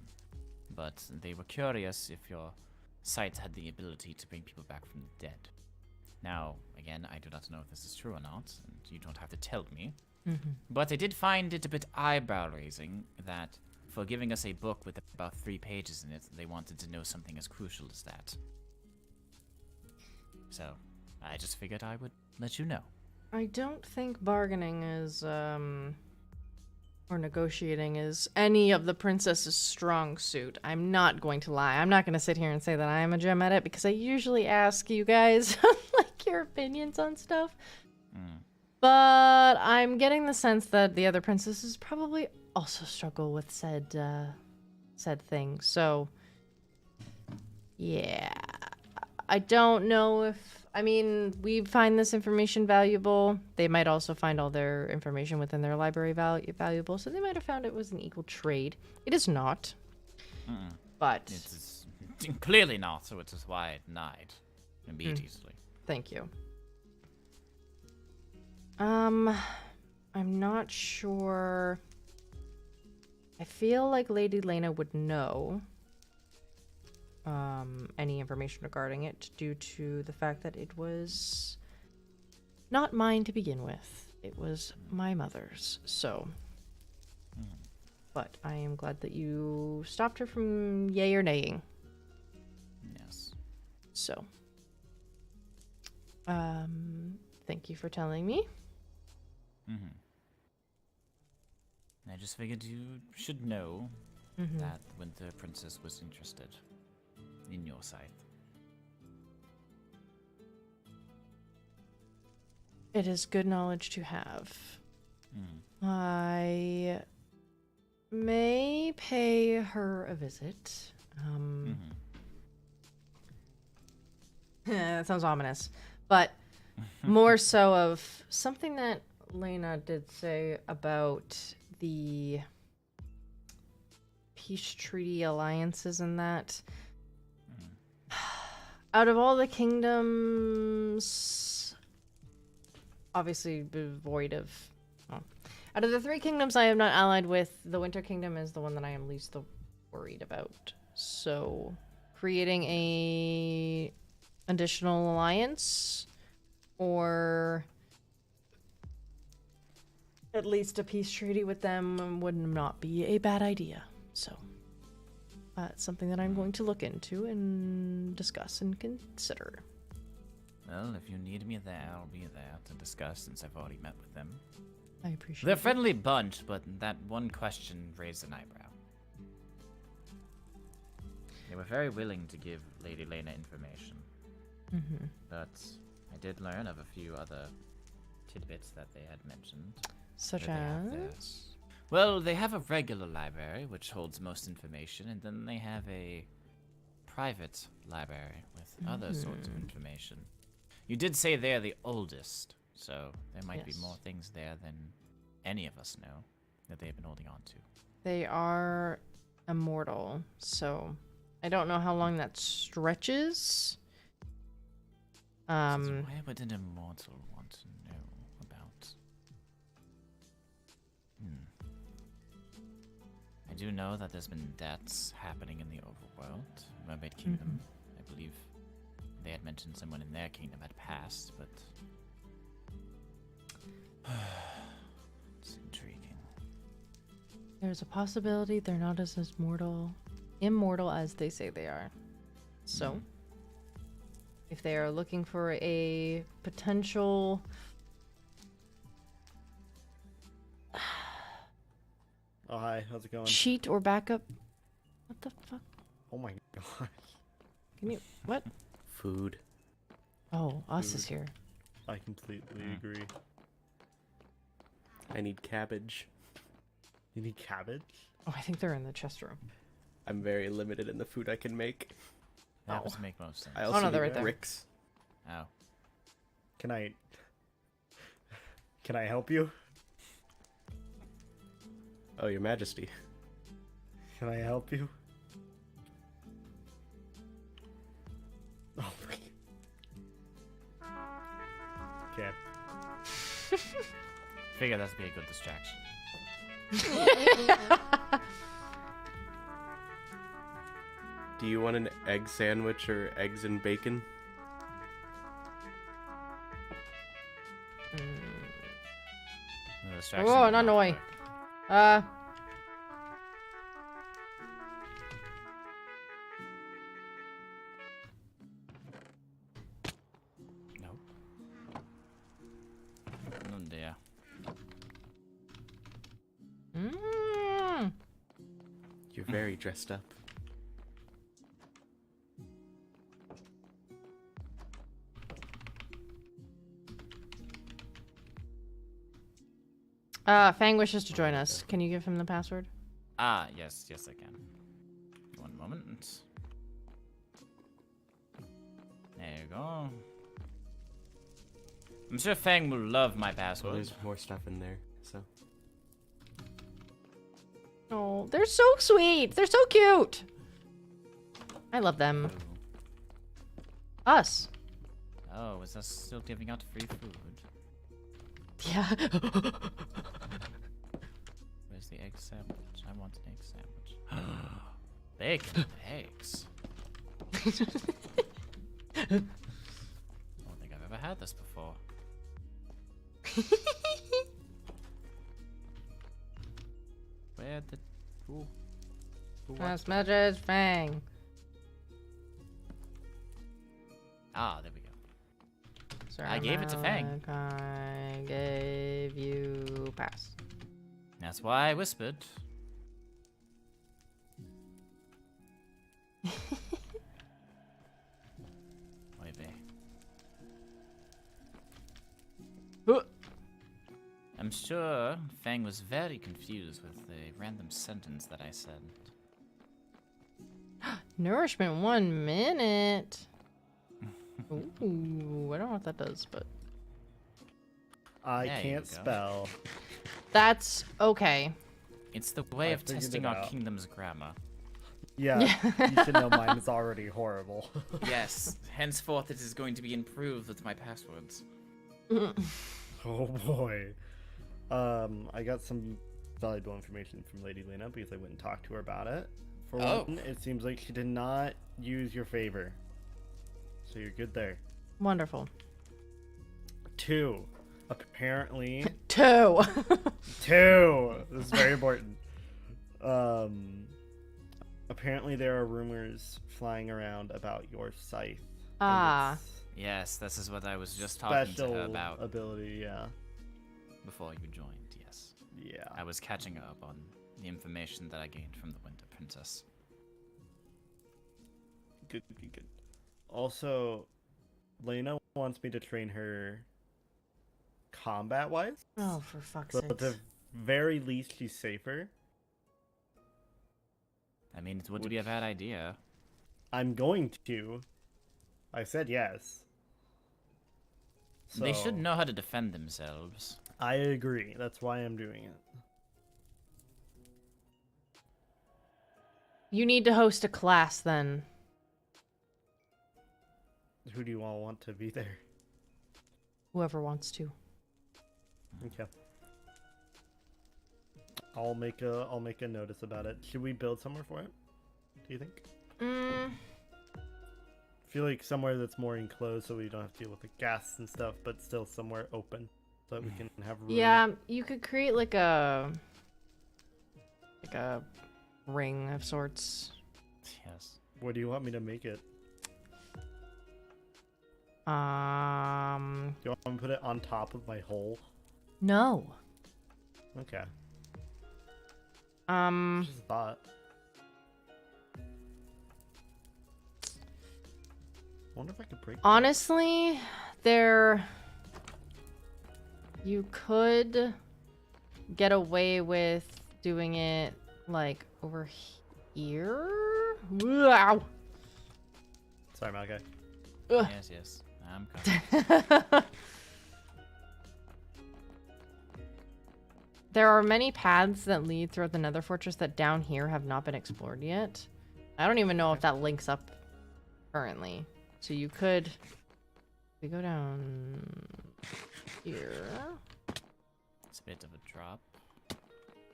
But they were curious if your scythe had the ability to bring people back from the dead. Now, again, I do not know if this is true or not, and you don't have to tell me. But I did find it a bit eyebrow-raising that for giving us a book with about 3 pages in it, they wanted to know something as crucial as that. So, I just figured I would let you know. I don't think bargaining is, or negotiating is any of the princess's strong suit. I'm not going to lie. I'm not going to sit here and say that I am a gem at it, because I usually ask you guys, like, your opinions on stuff. But I'm getting the sense that the other princesses probably also struggle with said thing. So, yeah. I don't know if... I mean, we find this information valuable. They might also find all their information within their library valuable, so they might have found it was an equal trade. It is not. But... It is clearly not, so it is why I denied immediately. Thank you. I'm not sure. I feel like Lady Lena would know any information regarding it due to the fact that it was not mine to begin with. It was my mother's, so. But I am glad that you stopped her from yay or naying. Yes. So. Thank you for telling me. I just figured you should know that Winter Princess was interested in your scythe. It is good knowledge to have. I may pay her a visit. That sounds ominous. But more so of something that Lena did say about the peace treaty alliances and that. Out of all the kingdoms, obviously devoid of... Well, out of the 3 kingdoms I am not allied with, the Winter Kingdom is the one that I am least worried about. So, creating a additional alliance, or at least a peace treaty with them would not be a bad idea. So, it's something that I'm going to look into and discuss and consider. Well, if you need me there, I'll be there to discuss since I've already met with them. I appreciate They're a it. friendly bunch, but that one question raised an eyebrow. They were very willing to give Lady Lena information. But I did learn of a few other tidbits that they had mentioned. Such Where they have their- as? Well, they have a regular library, which holds most information, and then they have a private library with other sorts of information. You did say they're the oldest, so there might be Yes. more things there than any of us know that they've been holding on to. They are immortal, so I don't know how long that stretches. So why would an immortal want to know about? I do know that there's been deaths happening in the overworld, Mermaid Kingdom. I believe they had mentioned someone in their kingdom had passed, but it's intriguing. There's a possibility they're not as immortal as they say they are. So, if they are looking for a potential Oh, hi. How's it going? cheat or backup, what the fuck? Oh my god. Can you what? Food. Oh, us is here. I completely agree. I need cabbage. You need cabbage? Oh, I think they're in the chest room. I'm very limited in the food I can make. That would make most sense. I also no, they're need right there. bricks. Oh. Can I help you? Oh, Your Majesty. Can I help you? Oh my. Okay. Figure that'd be a good distraction. Do you want an egg sandwich or eggs and bacon? The distraction Oh, would not not Noi. work. Nope. Oh dear. You're very dressed up. Fang wishes to join us. Can you give him the password? Ah, yes, I can. One moment. There you go. I'm sure Fang will love my Well, password. there's more stuff in there, so. Oh, they're so sweet. They're so cute. I love them. Us. Oh, is us still giving out free food? Yeah. Where's the egg sandwich? I want an egg Bacon and eggs. I don't think I've ever had this before. Where the... Ooh. Ooh, what? As much as Fang. Ah, there we go. I gave it to Fang. I gave you pass. That's why I whispered. Oy vey. I'm sure Fang was very confused with the random sentence that I said. Nourishment 1 minute. Ooh, I don't know what that does, but I There you can't go. spell. that's okay. It's the way I of figured testing it our out. kingdom's grammar. Yeah, you should know mine is already horrible. Yes, henceforth it is going to be improved with my passwords. Oh boy. I got some valuable information from Lady Lena because I went and talked to her about it. For Oh. one, it seems like she did not use your favor. So you're good there. Wonderful. 2, apparently... 2. 2! This is very important. Apparently there are rumors flying around about your scythe. and Ah. its Yes, this is what I was just talking to her special about ability, yeah. before you joined, yes. Yeah. I was catching up on the information that I gained from the Winter Princess. Good, good, good. Also, Lena wants me to train her combat-wise. Oh, for fuck's So sake. at the very least, she's safer. I mean, it wouldn't be a bad idea. I'm going to. I said yes. They should So, know how to defend themselves. I agree. That's why I'm doing it. You need to host a class then. Who do you all want to be there? Whoever wants to. Okay. I'll make a notice about it. Should we build somewhere for it? Do you think? Mm, I feel like somewhere that's more enclosed so we don't have to deal with the gas and stuff, but still somewhere open so that we can have room. yeah, you could create like a ring of sorts. Yes. Where do you want me to make it? Um, Do you want me to put it on top of my hole? no. Okay. Um, Just a thought. Wonder if I could break that. honestly, there you could get away with doing it like over here. Wow. Sorry, Malachi. Ugh. Yes, yes. I'm coming. There are many paths that lead throughout the Nether Fortress that down here have not been explored yet. I don't even know if that links up currently. So you could... We go down here. It's a bit of a drop.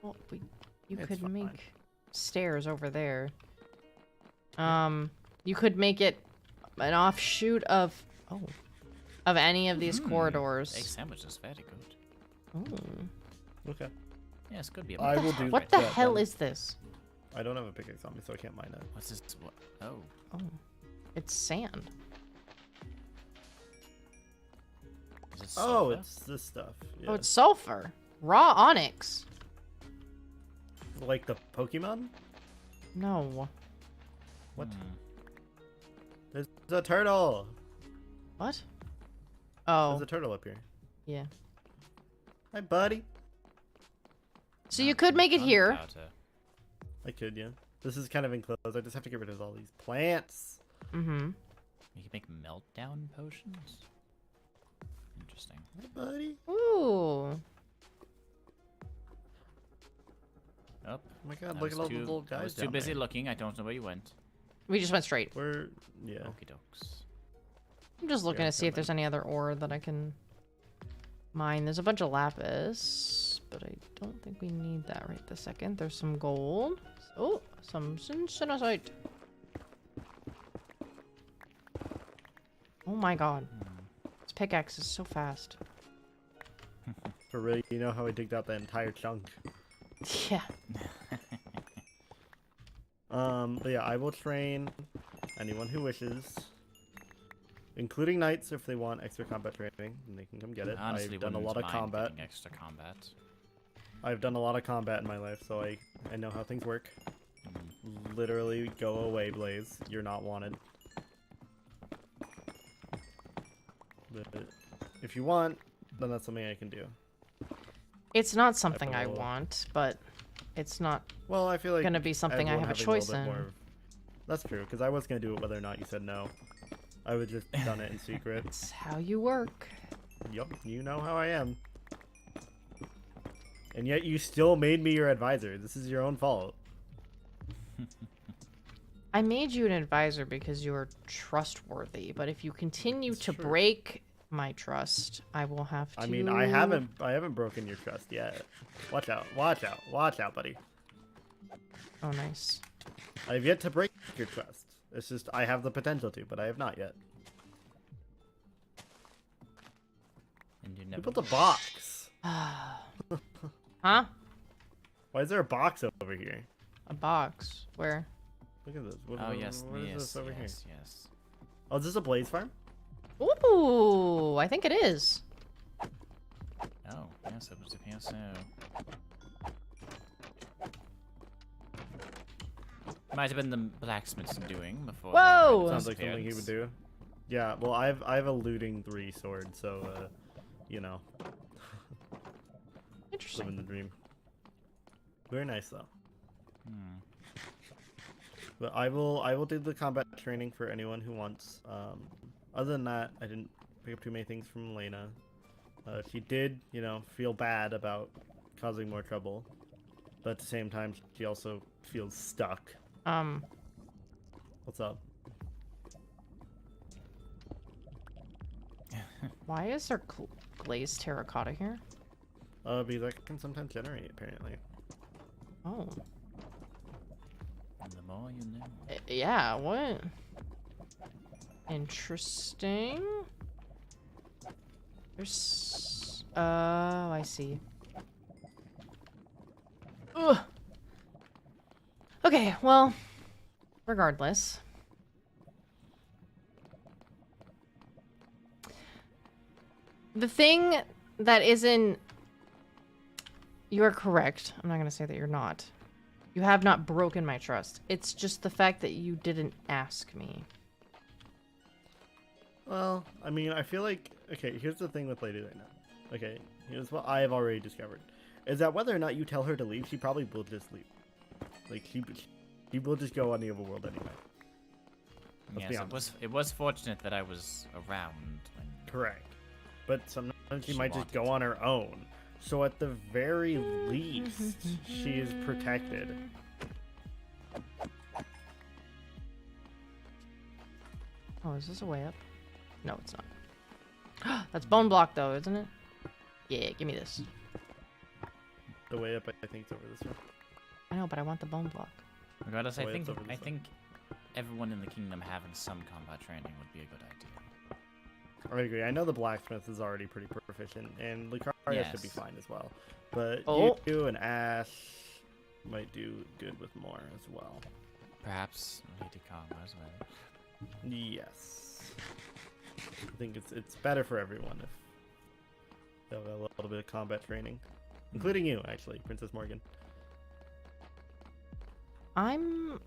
Well, you It's could fine. make stairs over there. You could make it an offshoot of any of these Egg corridors. sandwich is very good. Ooh. Okay. Yes, could be a I will do What the that hell then. is this? I don't have a pickaxe on me, so I can't mine it. What's this? What? Oh, Oh, it's sand. is it Oh, sulfur? it's this stuff. Yeah. Oh, it's sulfur. Raw onyx. like the Pokemon? No. What? Hmm. There's a turtle. What? There's Oh, a turtle up here. yeah. Hi, buddy. So you could make it here. Gunpowder. I could, yeah. This is kind of enclosed. I just have to get rid of all these plants. Mm-hmm. You can make meltdown potions. Interesting. Hi, buddy. Ooh. Oh Oh, my god, I look at was all the too- little guys I was too down busy there. looking. I don't know where you went. We just went straight. We're, yeah. Okie dokes. I'm just looking Yeah, to see if never there's any other ore that I can mine. There's a bunch of lapis, but I don't think we need that right this second. There's some gold. Oh, some synchronicite. Oh my god. This pickaxe is so fast. For really, you know how I digged out that entire chunk. Yeah. But yeah, I will train anyone who wishes, including knights if they want extra combat training, and they can come get it. Honestly, I've done a wouldn't lot of mind combat. getting extra combat. I've done a lot of combat in my life, so I know how things work. Literally, go away, Blaze. You're not wanted. But if you want, then that's something I can do. It's not something I will- want, but it's not Well, I feel like gonna be something I everyone have a having little choice bit in. more- That's true, because I was gonna do it whether or not you said no. I would just done it in secret. It's how you work. Yup, you know how I am. And yet you still made me your advisor. This is your own fault. I made you an advisor because you are trustworthy, but if you continue It's to true. break my trust, I will have to. I mean, I haven't broken your trust yet. Watch out, watch out, watch out, buddy. Oh, nice. I have yet to break your trust. It's just I have the potential to, but I have not yet. And you Who never. built a box? Huh? Why is there a box over here? A box? Where? Look at this. Oh yes, what is yes, this over yes, yes. here? Oh, is this a blaze farm? Ooh, I think it is. Oh, yes, it would appear so. Might have been the blacksmith's doing before. they Whoa! had Sounds like something he would disappearance. do. Yeah, well, I have a looting 3 sword, so you know, Interesting. living the dream. Very nice though. Hmm. But I will do the combat training for anyone who wants. Other than that, I didn't pick up too many things from Elena. She did, you know, feel bad about causing more trouble, but at the same time, she also feels stuck. What's up? Why is there glazed terracotta here? Because that can sometimes generate, apparently. Oh. And the more you know. Yeah, what? Interesting. There's... Oh, I see. Ugh. Okay, well, regardless. The thing that isn't... You're correct. I'm not going to say that you're not. You have not broken my trust. It's just the fact that you didn't ask me. Well, I mean, I feel like... Okay, here's the thing with Lady right now. Okay, here's what I have already discovered. Is that whether or not you tell her to leave, she probably will just leave. Like, she will just go on the overworld anyway. Let's be Yes, honest. it was fortunate that I was around when. Correct. But sometimes she She might just wanted go to. on her own. So at the very least, she is protected. Oh, is this a way up? No, it's not. That's bone block, though, isn't it? Yeah, give me this. The way up, I think, is over this way. I know, but I want the bone block. Regardless, I Wait, think it's over this way. everyone in the kingdom having some combat training would be a good idea. I agree. I know the blacksmith is already pretty proficient, and Lucaria should be Yes. fine as well. But Oh. you and Ash might do good with more as well. Perhaps Lady Karma as well. Yes. I think it's better for everyone if they have a little bit of combat training, including you, actually, Princess Morgan. I'm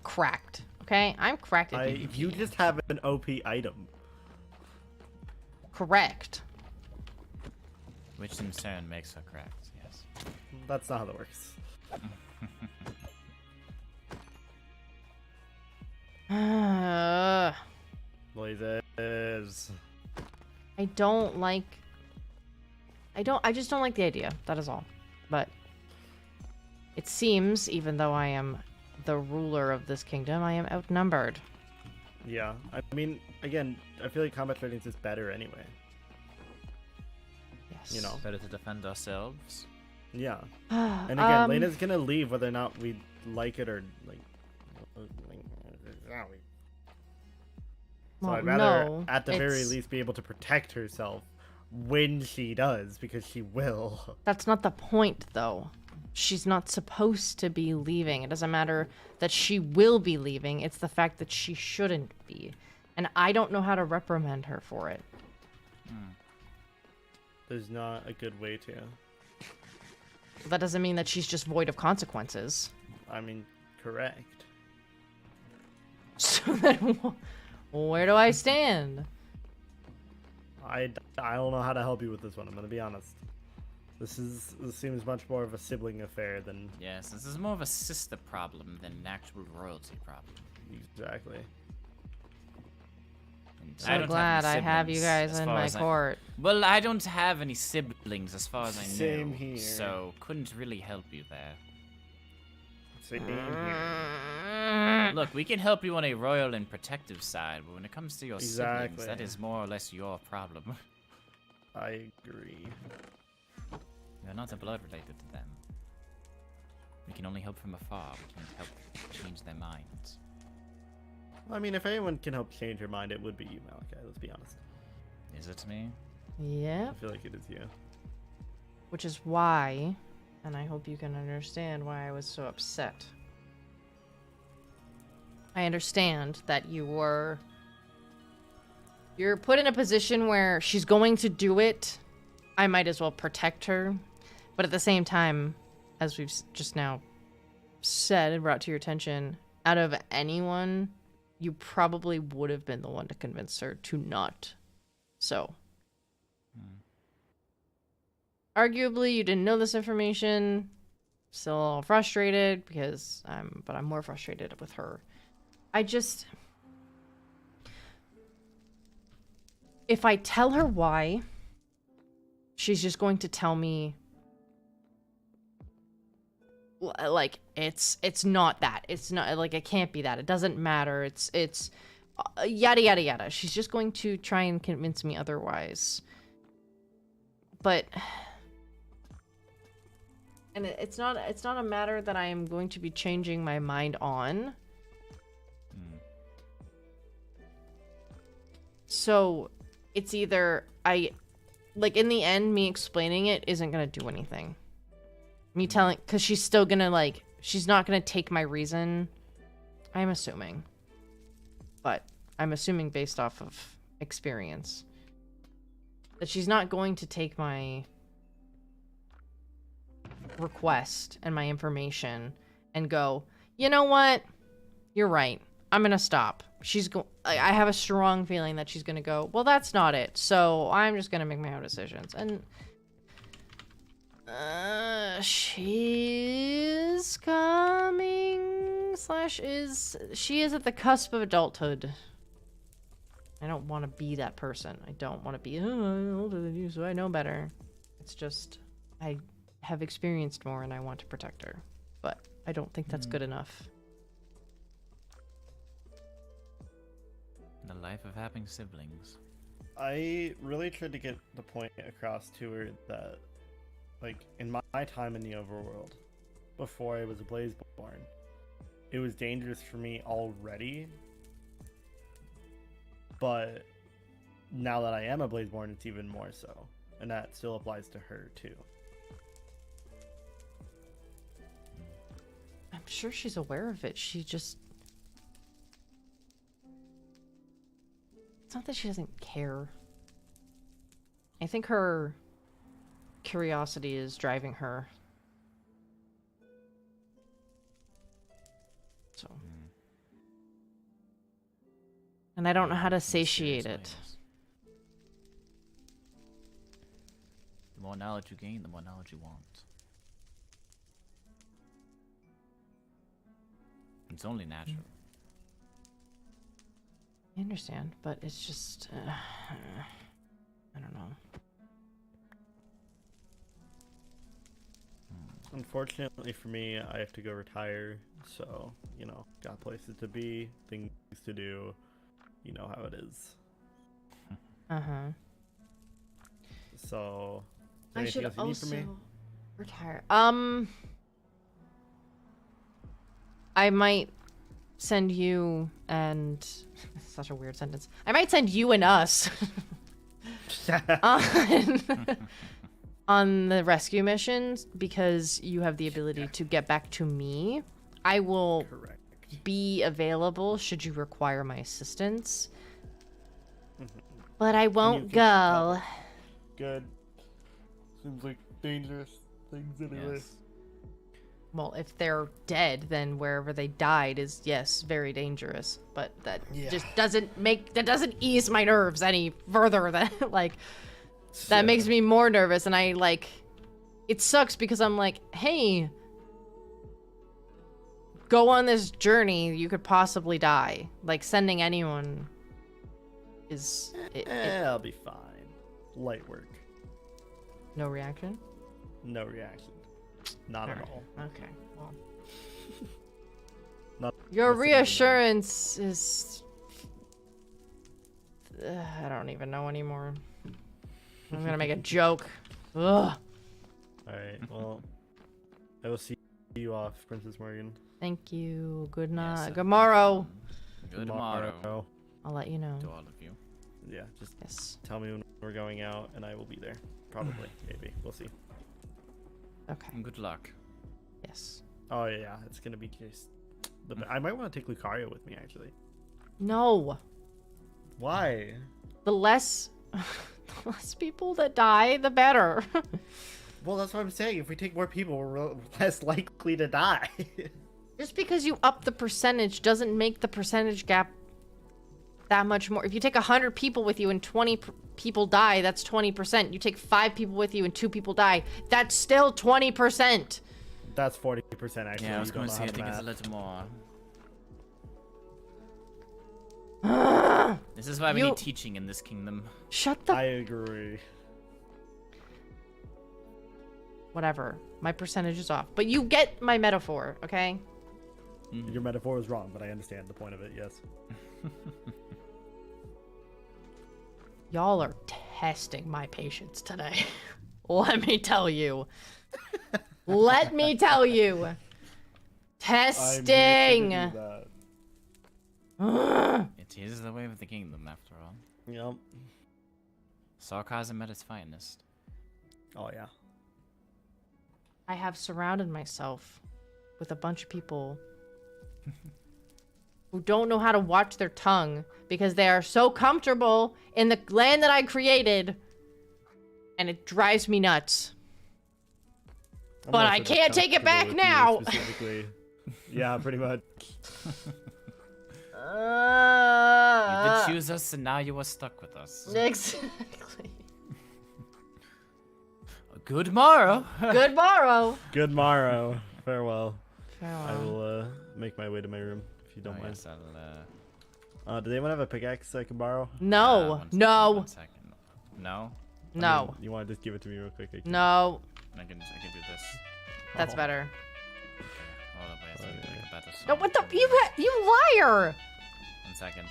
cracked. Okay, I'm cracked at PvP. You just have an OP item. Correct. Which in turn makes her correct, yes. That's not how that works. Blazes. I just don't like the idea. That is all. But it seems, even though I am the ruler of this kingdom, I am outnumbered. Yeah, I mean, again, I feel like combat training is just better anyway. Yeah. Yes. You know. Better to defend ourselves. Yeah. And again, Um, Lena's gonna leave whether or not we like it or like. So well, I'd rather, no, at the very it's- least, be able to protect herself when she does, because she will. That's not the point, though. She's not supposed to be leaving. It doesn't matter that she will be leaving. It's the fact that she shouldn't be. And I don't know how to reprimand her for it. There's not a good way to. That doesn't mean that she's just void of consequences. I mean, correct. So then, where do I stand? I don't know how to help you with this one. I'm gonna be honest. This seems much more of a sibling affair than Yes, this is more of a sister problem than an actual royalty problem. exactly. And So glad I have you guys in my court. Well, I don't have any siblings as far as I know. Same here. So couldn't really help you there. Same here. Look, we can help you on a royal and protective side, but when it comes to your siblings, Exactly. that is more or less your problem. I agree. You're not a blood related to them. We can only help from afar. We can't help change their minds. I mean, if anyone can help change your mind, it would be you, Malachi. Let's be honest. Is it me? Yep. I feel like it is you. Which is why, and I hope you can understand why I was so upset. I understand that you're put in a position where she's going to do it. I might as well protect her. But at the same time, as we've just now said and brought to your attention, out of anyone, you probably would have been the one to convince her to not. So, arguably, you didn't know this information. Still a little frustrated because I'm more frustrated with her. If I tell her why, she's just going to tell me, like, it's not that. It's not, like, it can't be that. It doesn't matter. It's yada, yada, yada. She's just going to try and convince me otherwise. But, and it's not a matter that I am going to be changing my mind on. So, it's either in the end, me explaining it isn't gonna do anything. Me telling, because she's still gonna, she's not gonna take my reason. I'm assuming. But I'm assuming based off of experience. That she's not going to take my request and my information and go, you know what? You're right. I'm gonna stop. I have a strong feeling that she's gonna go, well, that's not it. So I'm just gonna make my own decisions. And she's coming she is at the cusp of adulthood. I don't want to be that person. I don't want to be, I'm older than you, so I know better. It's just, I have experienced more and I want to protect her. But I don't think that's good enough. The life of having siblings. I really tried to get the point across to her that, in my time in the overworld, before I was a Blazeborn, it was dangerous for me already. But now that I am a Blazeborn, it's even more so. And that still applies to her, too. I'm sure she's aware of it. She just... It's not that she doesn't care. I think her curiosity is driving her. So. And I don't know how to satiate it. The more knowledge you gain, the more knowledge you want. It's only natural. I understand, but it's just... I don't know. Unfortunately for me, I have to go retire, so, got places to be, things to do, you know how it is. Uh-huh. So, I anything should else you need from me? also retire. I might send you and such a weird sentence. I might send you and us on, on the rescue missions because you have the ability to get back to me. I will Correct. be available should you require my assistance. But I won't can- go. Good. Seems like dangerous things anyway. Yes. Well, if they're dead, then wherever they died is, yes, very dangerous. But that just doesn't ease my nerves any further than, like, that makes me more nervous. And I, like, it sucks because I'm like, hey, go on this journey. You could possibly die. Like, sending anyone is, I'll be fine. Light work. no reaction. No reaction. Not at all. Okay, well. Not Your listening to them. reassurance is... I don't even know anymore. I'm gonna make a joke. Ugh. Alright, well, I will see you off, Princess Morgan. Thank you. Good night. Yes, Good morrow. Good tomorrow I'll let you know. to all of you. Yeah, just Yes. tell me when we're going out, and I will be there. Probably, maybe. We'll see. Okay. And good luck. Yes. Oh yeah, it's gonna be just. I might want to take Lucario with me actually. No. Why? The less... the less people that die, the better. Well, that's what I'm saying. If we take more people, we're less likely to die. Just because you up the percentage doesn't make the percentage gap that much more. If you take 100 people with you and 20 people die, that's 20%. You take 5 people with you and 2 people die, that's still 20%. That's 40% actually. Yeah, I was You don't going to know say how I to think it's a math. little more. This is why we You- need teaching in this kingdom. Shut the... I agree. Whatever. My percentage is off. But you get my metaphor, okay? Your metaphor was wrong, but I understand the point of it. Yes. Y'all are testing my patience today. Let me tell you. Let me tell you. I'm Testing. here to do It is the way of the kingdom, after all. that. Yep. Sarcasm at its finest. Oh yeah. I have surrounded myself with a bunch of people who don't know how to watch their tongue because they are so comfortable in the land that I created, and it drives me nuts. I'm But also I just can't take it back comfortable with you now. Specifically. Yeah, pretty much. You did choose us, and now you are stuck with us. Exactly. Good morrow. Good morrow. Good morrow. Farewell. I Farewell. will make my way to my room if you don't Oh, mind. yes, I'll, Do anyone have a pickaxe I can borrow? No. one second, No. 1 second. No? No. You want to just give it to me real quick? I can- No. I can do this. That's Oh. better. Hold up, wait, I think a better No, song. what the? You liar! 1 second.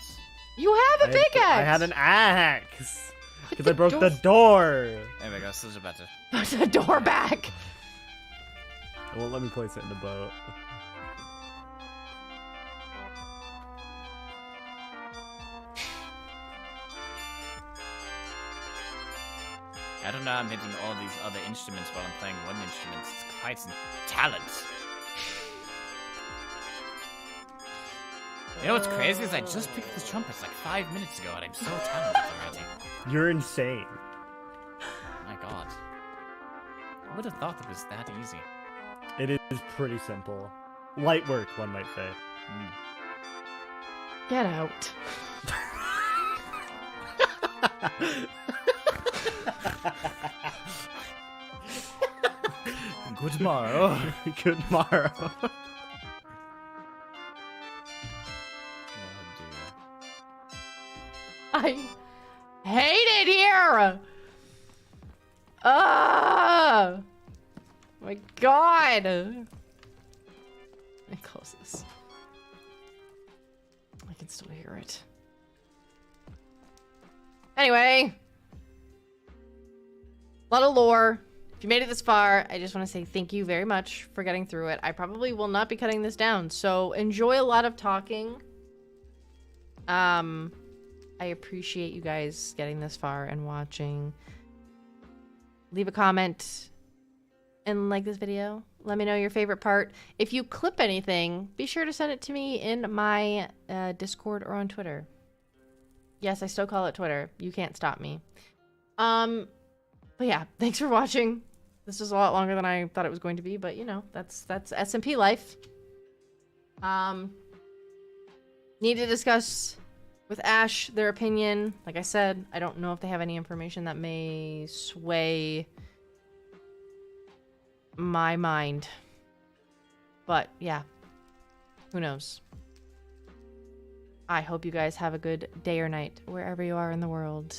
You have a pickaxe! I had an axe! Because I the broke the door- door! There we go, such a better. Put the door back! It won't let me place it in the boat. I don't know how I'm hitting all these other instruments while I'm playing one instrument. It's quite some talent. You know what's crazy is I just picked the trumpets like 5 minutes ago and I'm so talented already. You're insane. My god. I would have thought it was that easy. It is pretty simple. Light work, one might say. Get out. Good morrow. Good morrow. Oh dear. I hate it here! Ah! My god! Let me close this. I can still hear it. Anyway. A lot of lore. If you made it this far, I just want to say thank you very much for getting through it. I probably will not be cutting this down, so enjoy a lot of talking. I appreciate you guys getting this far and watching. Leave a comment and like this video. Let me know your favorite part. If you clip anything, be sure to send it to me in my Discord or on Twitter. Yes, I still call it Twitter. You can't stop me. But yeah, thanks for watching. This is a lot longer than I thought it was going to be, but you know, that's SMP life. Need to discuss with Ash their opinion. Like I said, I don't know if they have any information that may sway my mind. But yeah, who knows? I hope you guys have a good day or night wherever you are in the world.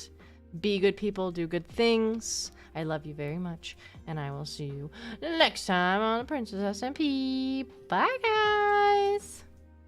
Be good people, do good things. I love you very much, and I will see you next time on the Princess SMP. Bye, guys!